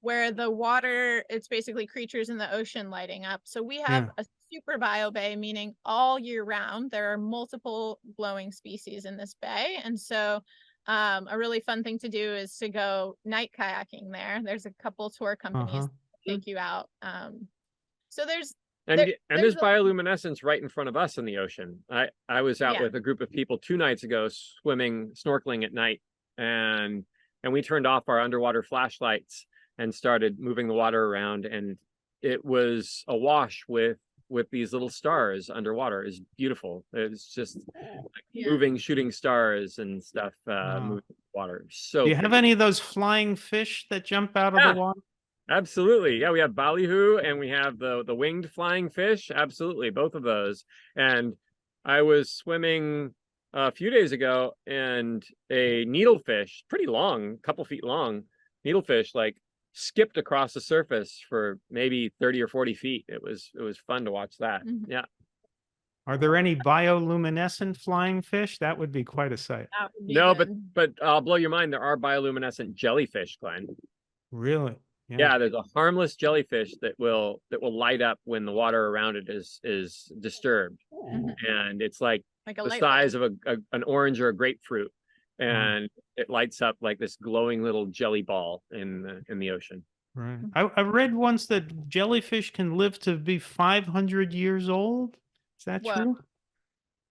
where the water, it's basically creatures in the ocean lighting up. So we have a super bio bay, meaning all year round there are multiple glowing species in this bay. And so a really fun thing to do is to go night kayaking there. There's a couple tour companies that take you out. So there's bioluminescence right in front of us in the ocean. I was out with a group of people 2 nights ago snorkeling at night, and we turned off our underwater flashlights and started moving the water around, and it was awash with these little stars underwater. Is beautiful. It's just like moving shooting stars and stuff moving the water. So do you have any of those flying fish that jump out of the water? Absolutely. Yeah, we have ballyhoo and we have the winged flying fish. Absolutely, both of those. And I was swimming a few days ago, and a needlefish, pretty long, couple feet long, needlefish, like skipped across the surface for maybe 30 or 40 feet. It was fun to watch that. Yeah. Are there any bioluminescent flying fish? That would be quite a sight. No, but I'll blow your mind. There are bioluminescent jellyfish, Glenn. Really? Yeah, there's a harmless jellyfish that will light up when the water around it is disturbed, and it's like the size of an orange or a grapefruit, and it lights up like this glowing little jelly ball in the ocean. Right. I read once that jellyfish can live to be 500 years old. Is that true?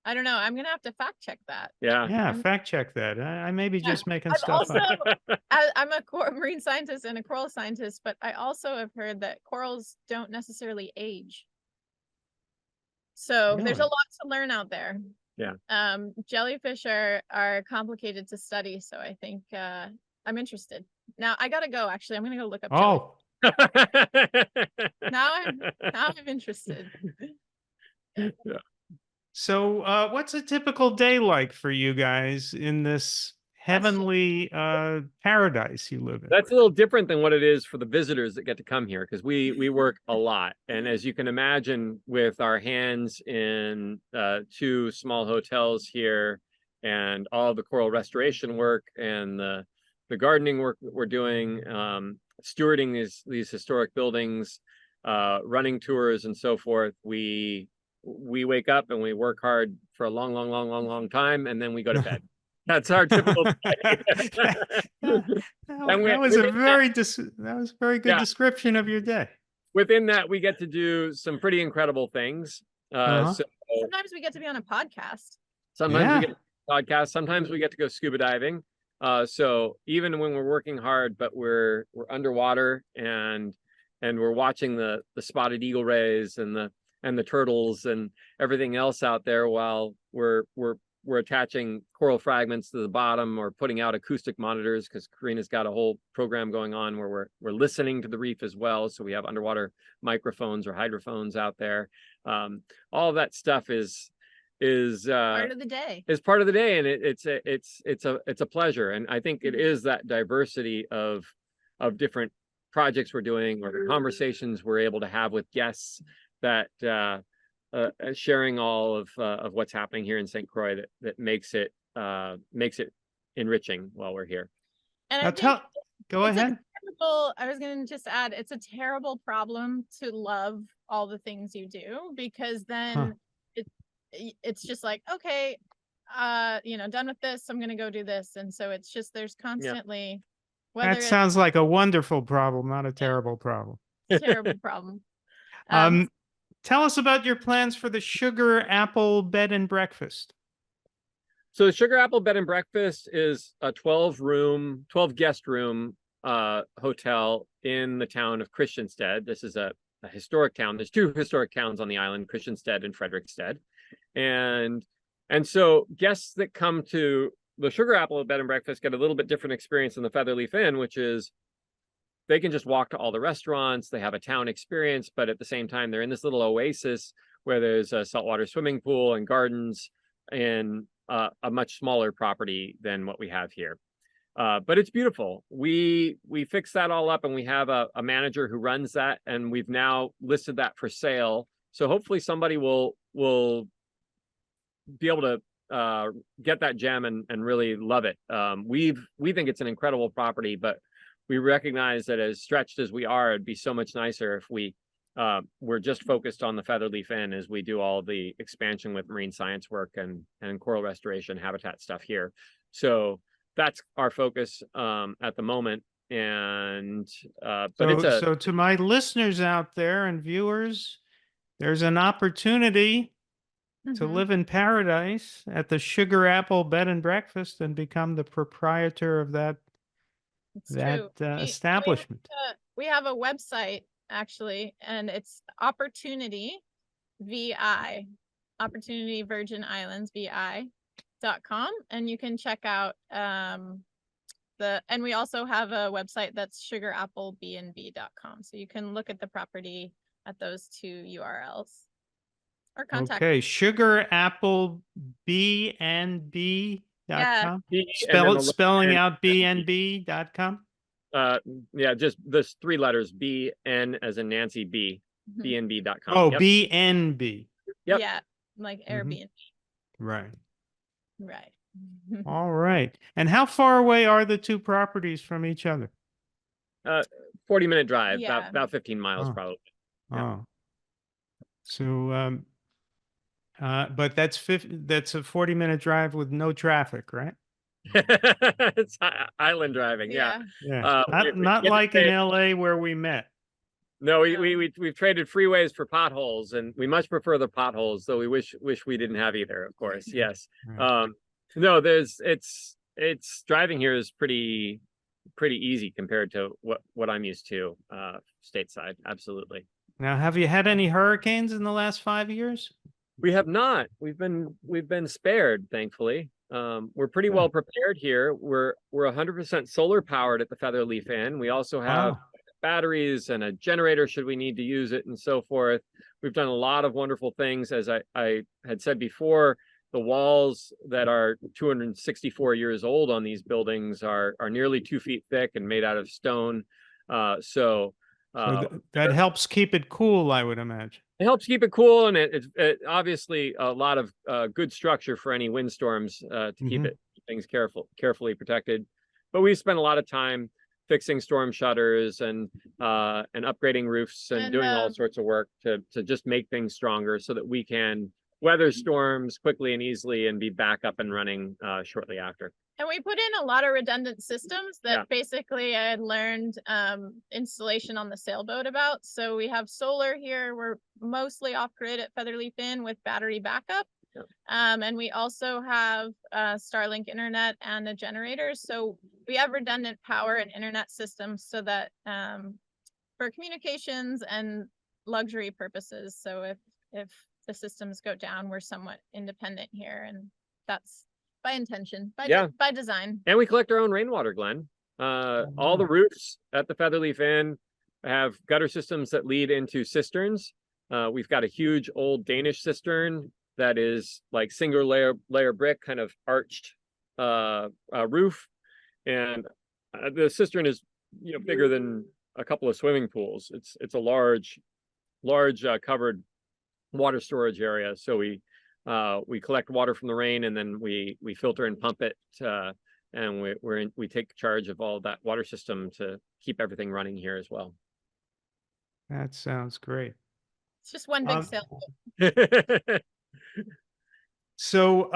I don't know. I'm gonna have to fact check that. Yeah, fact check that. I may be just making stuff up. I'm a marine scientist and a coral scientist, but I also have heard that corals don't necessarily age. So there's a lot to learn out there. Yeah. Jellyfish are complicated to study, so I think I'm interested. Now I gotta go. Actually, I'm gonna go look up. Now I'm interested. Yeah. So what's a typical day like for you guys in this heavenly paradise you live in? That's a little different than what it is for the visitors that get to come here, because we work a lot. And as you can imagine, with our hands in 2 small hotels here, and all the coral restoration work and the gardening work that we're doing, stewarding these historic buildings, running tours and so forth, we wake up and we work hard for a long time, and then we go to bed. That's our typical day. That was a very good description of your day. Within that, we get to do some pretty incredible things. So sometimes we get to be on a podcast. Sometimes we get to podcast. Sometimes we get to go scuba diving. So even when we're working hard, but we're underwater and we're watching the spotted eagle rays and the turtles and everything else out there, while we're attaching coral fragments to the bottom or putting out acoustic monitors, because Corina's got a whole program going on where we're listening to the reef as well. So we have underwater microphones or hydrophones out there. All of that stuff is part of the day. Is part of the day, and it's a pleasure. And I think it is that diversity of different projects we're doing, or the conversations we're able to have with guests, that sharing all of what's happening here in St. Croix that makes it enriching while we're here. And go ahead. I was going to just add, it's a terrible problem to love all the things you do, because then it's just like, okay, done with this, I'm going to go do this. And so it's just, there's constantly, whether That sounds like a wonderful problem, not a terrible problem. it's a terrible problem. Tell us about your plans for the Sugar Apple Bed and Breakfast. So the Sugar Apple Bed and Breakfast is a 12 guest room hotel in the town of Christiansted. This is a historic town. There's two historic towns on the island, Christiansted and Frederiksted. And so guests that come to the Sugar Apple Bed and Breakfast get a little bit different experience than the Featherleaf Inn, which is they can just walk to all the restaurants. They have a town experience, but at the same time, they're in this little oasis where there's a saltwater swimming pool and gardens in a much smaller property than what we have here. But it's beautiful. We fixed that all up, and we have a manager who runs that, and we've now listed that for sale. So hopefully somebody will be able to get that gem and really love it. We think it's an incredible property, but we recognize that as stretched as we are, it'd be so much nicer if we're just focused on the Featherleaf Inn as we do all the expansion with marine science work and coral restoration habitat stuff here. So that's our focus at the moment. And so to my listeners out there and viewers, there's an opportunity to live in paradise at the Sugar Apple Bed and Breakfast and become the proprietor of that establishment. We have a website, actually, and it's Opportunity VI, Opportunity Virgin Islands VI.com, and you can check out and we also have a website that's sugarapplebnb.com, so you can look at the property at those two URLs or contact. Okay, sugarapplebnb.com. Spelling out bnb.com. Yeah, just this 3 letters, BN as in Nancy, bnb.com. Oh, yep. BNB. Yep. Yeah, like Airbnb. Right. All right. And how far away are the two properties from each other? 40-minute drive, Yeah. about 15 miles probably. Yeah. So but that's a 40-minute drive with no traffic, right? It's island driving, yeah. Not like in LA where we met. No, we've traded freeways for potholes, and we much prefer the potholes, though we wish we didn't have either, of course. Yes. Right. No, it's driving here is pretty easy compared to what I'm used to stateside. Absolutely. Now, have you had any hurricanes in the last 5 years? We have not. We've been spared, thankfully. We're pretty well prepared here. We're 100% solar powered at the Featherleaf Inn. We also have batteries and a generator should we need to use it and so forth. We've done a lot of wonderful things. As I had said before, the walls that are 264 years old on these buildings are nearly 2 feet thick and made out of stone. So that helps keep it cool, I would imagine. It helps keep it cool, and it obviously a lot of good structure for any windstorms to keep things carefully protected. But we spent a lot of time fixing storm shutters and upgrading roofs and doing all sorts of work to just make things stronger so that we can weather storms quickly and easily and be back up and running shortly after. And we put in a lot of redundant systems that basically I had learned installation on the sailboat about. So we have solar here. We're mostly off-grid at Featherleaf Inn with battery backup. Yeah. And we also have Starlink internet and a generator. So we have redundant power and internet systems so that for communications and luxury purposes. So if the systems go down, we're somewhat independent here, and that's by intention, by design. And we collect our own rainwater, Glenn. All the roofs at the Featherleaf Inn have gutter systems that lead into cisterns. We've got a huge old Danish cistern that is like single layer brick, kind of arched roof, and the cistern is bigger than a couple of swimming pools. It's a large covered water storage area. So we collect water from the rain, and then we filter and pump it, and we take charge of all that water system to keep everything running here as well. That sounds great. It's just one big sailboat. So,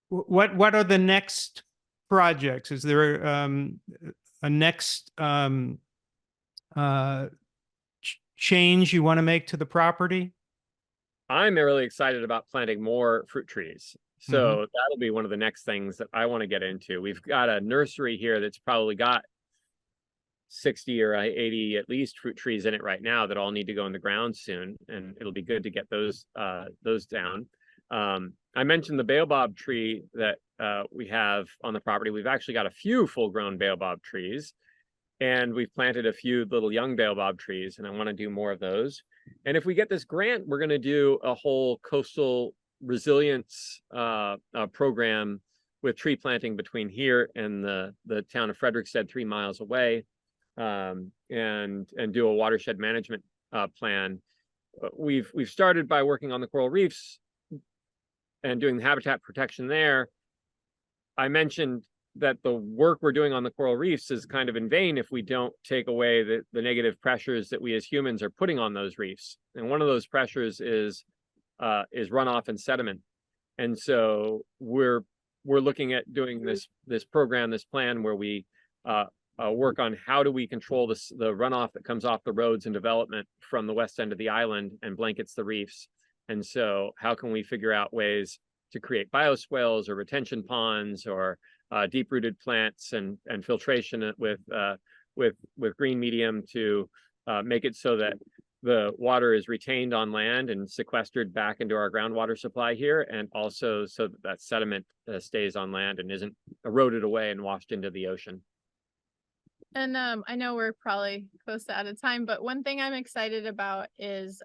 what are the next projects? Is there a next change you want to make to the property? I'm really excited about planting more fruit trees. So that'll be one of the next things that I want to get into. We've got a nursery here that's probably got 60 or 80 at least fruit trees in it right now that all need to go in the ground soon, and it'll be good to get those down. I mentioned the baobab tree that we have on the property. We've actually got a few full-grown baobab trees, and we've planted a few little young baobab trees, and I want to do more of those. And if we get this grant, we're going to do a whole coastal resilience program with tree planting between here and the town of Frederiksted, 3 miles away, and do a watershed management plan. We've started by working on the coral reefs and doing the habitat protection there. I mentioned that the work we're doing on the coral reefs is kind of in vain if we don't take away the negative pressures that we as humans are putting on those reefs. And one of those pressures is runoff and sediment. And so we're looking at doing this program, this plan where we work on how do we control the runoff that comes off the roads and development from the west end of the island and blankets the reefs. And so how can we figure out ways to create bioswales or retention ponds or deep-rooted plants and filtration with green medium to make it so that the water is retained on land and sequestered back into our groundwater supply here, and also so that sediment stays on land and isn't eroded away and washed into the ocean. And I know we're probably close to out of time, but one thing I'm excited about is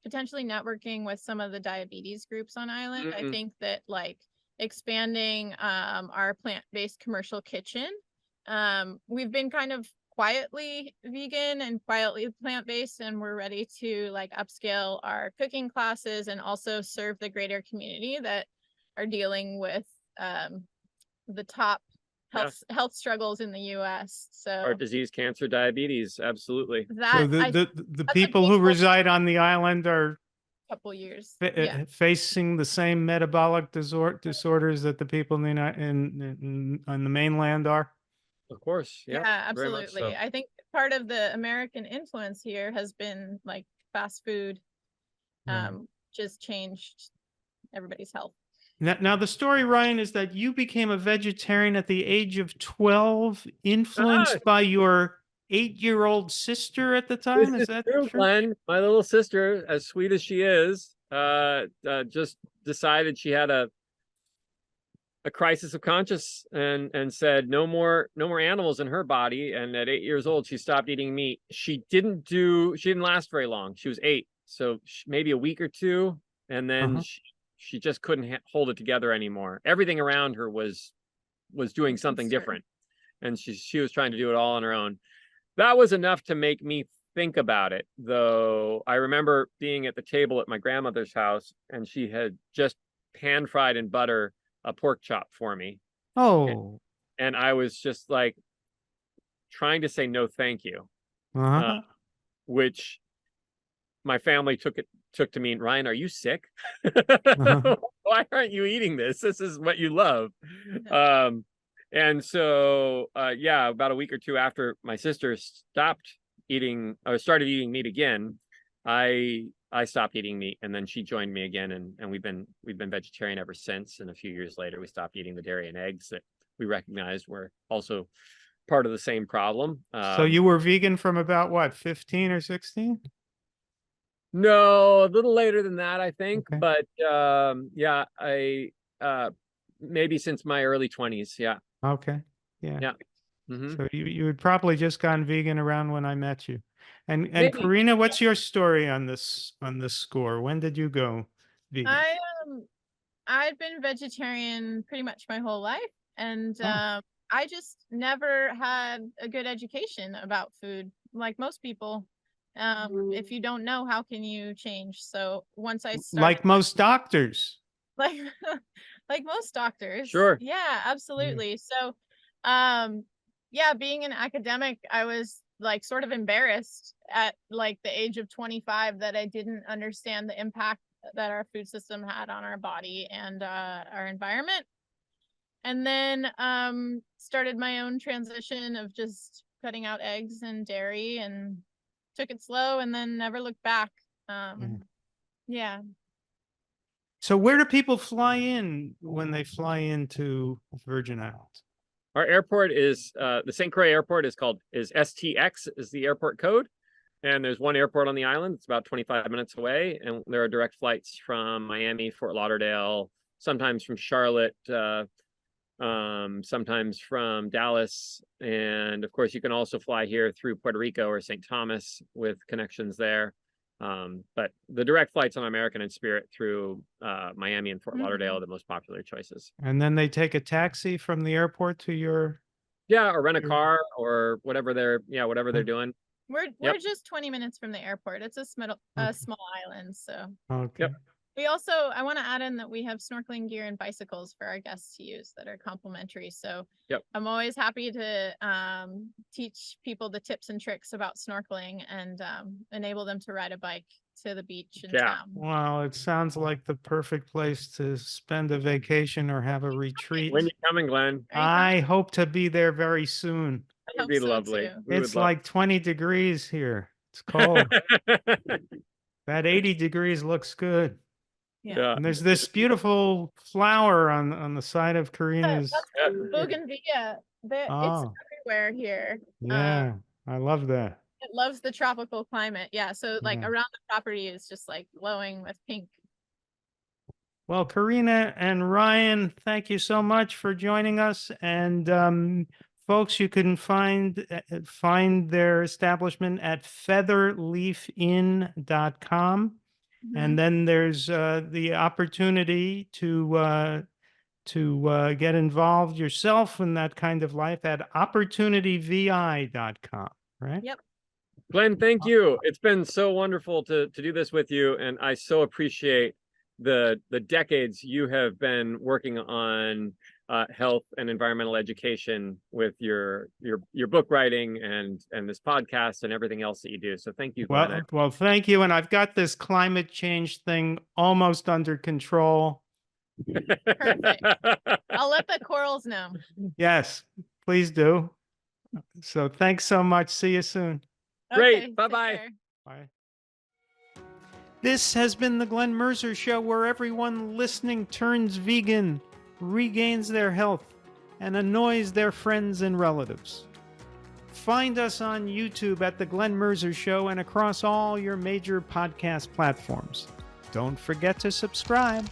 potentially networking with some of the diabetes groups on island. I think that like expanding our plant-based commercial kitchen. We've been kind of quietly vegan and quietly plant-based, and we're ready to like upscale our cooking classes and also serve the greater community that are dealing with the top health struggles in the US. So heart disease, cancer, diabetes, absolutely. So the people who reside on the island are couple years facing the same metabolic disorders that the people on the mainland are. Of course, yeah, absolutely. So. I think part of the American influence here has been like fast food, just changed everybody's health. Now the story, Ryan, is that you became a vegetarian at the age of 12, influenced by your 8-year-old sister at the time. Is that true? Glenn, my little sister, as sweet as she is, just decided she had a crisis of conscience and said no more animals in her body. And at 8 years old, she stopped eating meat. She didn't last very long. She was 8, so maybe a week or two, and then she just couldn't hold it together anymore. Everything around her was doing something different, and she was trying to do it all on her own. That was enough to make me think about it, though. I remember being at the table at my grandmother's house, and she had just pan-fried in butter a pork chop for me. Oh. And I was just like trying to say no thank you, which my family took to mean, Ryan, are you sick? Why aren't you eating this? This is what you love. And so, about a week or two after my sister stopped eating or started eating meat again, I stopped eating meat, and then she joined me again, and we've been vegetarian ever since. And a few years later, we stopped eating the dairy and eggs that we recognized were also part of the same problem. So you were vegan from about what, 15 or 16? No, a little later than that, I think. Okay. But I maybe since my early 20s. Yeah. Okay. Yeah. Yeah. Mm-hmm. So you had probably just gone vegan around when I met you. And Maybe. Corina, what's your story on this score? When did you go vegan? I'd been vegetarian pretty much my whole life, and I just never had a good education about food, like most people. If you don't know, how can you change? So once I started, like most doctors. like most doctors. Sure. Yeah, absolutely. So yeah, being an academic, I was like sort of embarrassed at like the age of 25 that I didn't understand the impact that our food system had on our body and our environment. And then started my own transition of just cutting out eggs and dairy, and took it slow and then never looked back. Yeah. So where do people fly in when they fly into Virgin Islands? Our airport is the St. Croix airport is STX is the airport code. And there's one airport on the island. It's about 25 minutes away. And there are direct flights from Miami, Fort Lauderdale, sometimes from Charlotte, sometimes from Dallas. And of course, you can also fly here through Puerto Rico or St. Thomas with connections there. But the direct flights on American and Spirit through Miami and Fort Lauderdale are the most popular choices. And then they take a taxi from the airport to your... Yeah, or rent a car or whatever they're doing. We're just 20 minutes from the airport. It's a small island, so. Okay. Yep. We also, I want to add in that we have snorkeling gear and bicycles for our guests to use that are complimentary. So I'm always happy to teach people the tips and tricks about snorkeling and enable them to ride a bike to the beach in town. Well, it sounds like the perfect place to spend a vacation or have a retreat. When you coming, Glenn? I hope to be there very soon. It'd be lovely. It's like 20 degrees here. It's cold. That 80 degrees looks good. Yeah. And there's this beautiful flower on the side of Corina's. That's bougainvillea. It's everywhere here. Yeah, I love that. It loves the tropical climate. Yeah. So like around the property is just like glowing with pink. Well, Corina and Ryan, thank you so much for joining us. And folks, you can find their establishment at featherleafinn.com. And then there's the opportunity to get involved yourself in that kind of life at opportunityvi.com, right? Yep. Glenn, thank you. It's been so wonderful to do this with you, and I so appreciate the decades you have been working on health and environmental education with your book writing and this podcast and everything else that you do. So thank you, Glenn. Well, thank you. And I've got this climate change thing almost under control. Perfect. I'll let the corals know. Yes, please do. So thanks so much. See you soon. Great. Okay, Bye-bye. Bye. This has been the Glenn Mercer Show, where everyone listening turns vegan, regains their health, and annoys their friends and relatives. Find us on YouTube at The Glenn Mercer Show and across all your major podcast platforms. Don't forget to subscribe.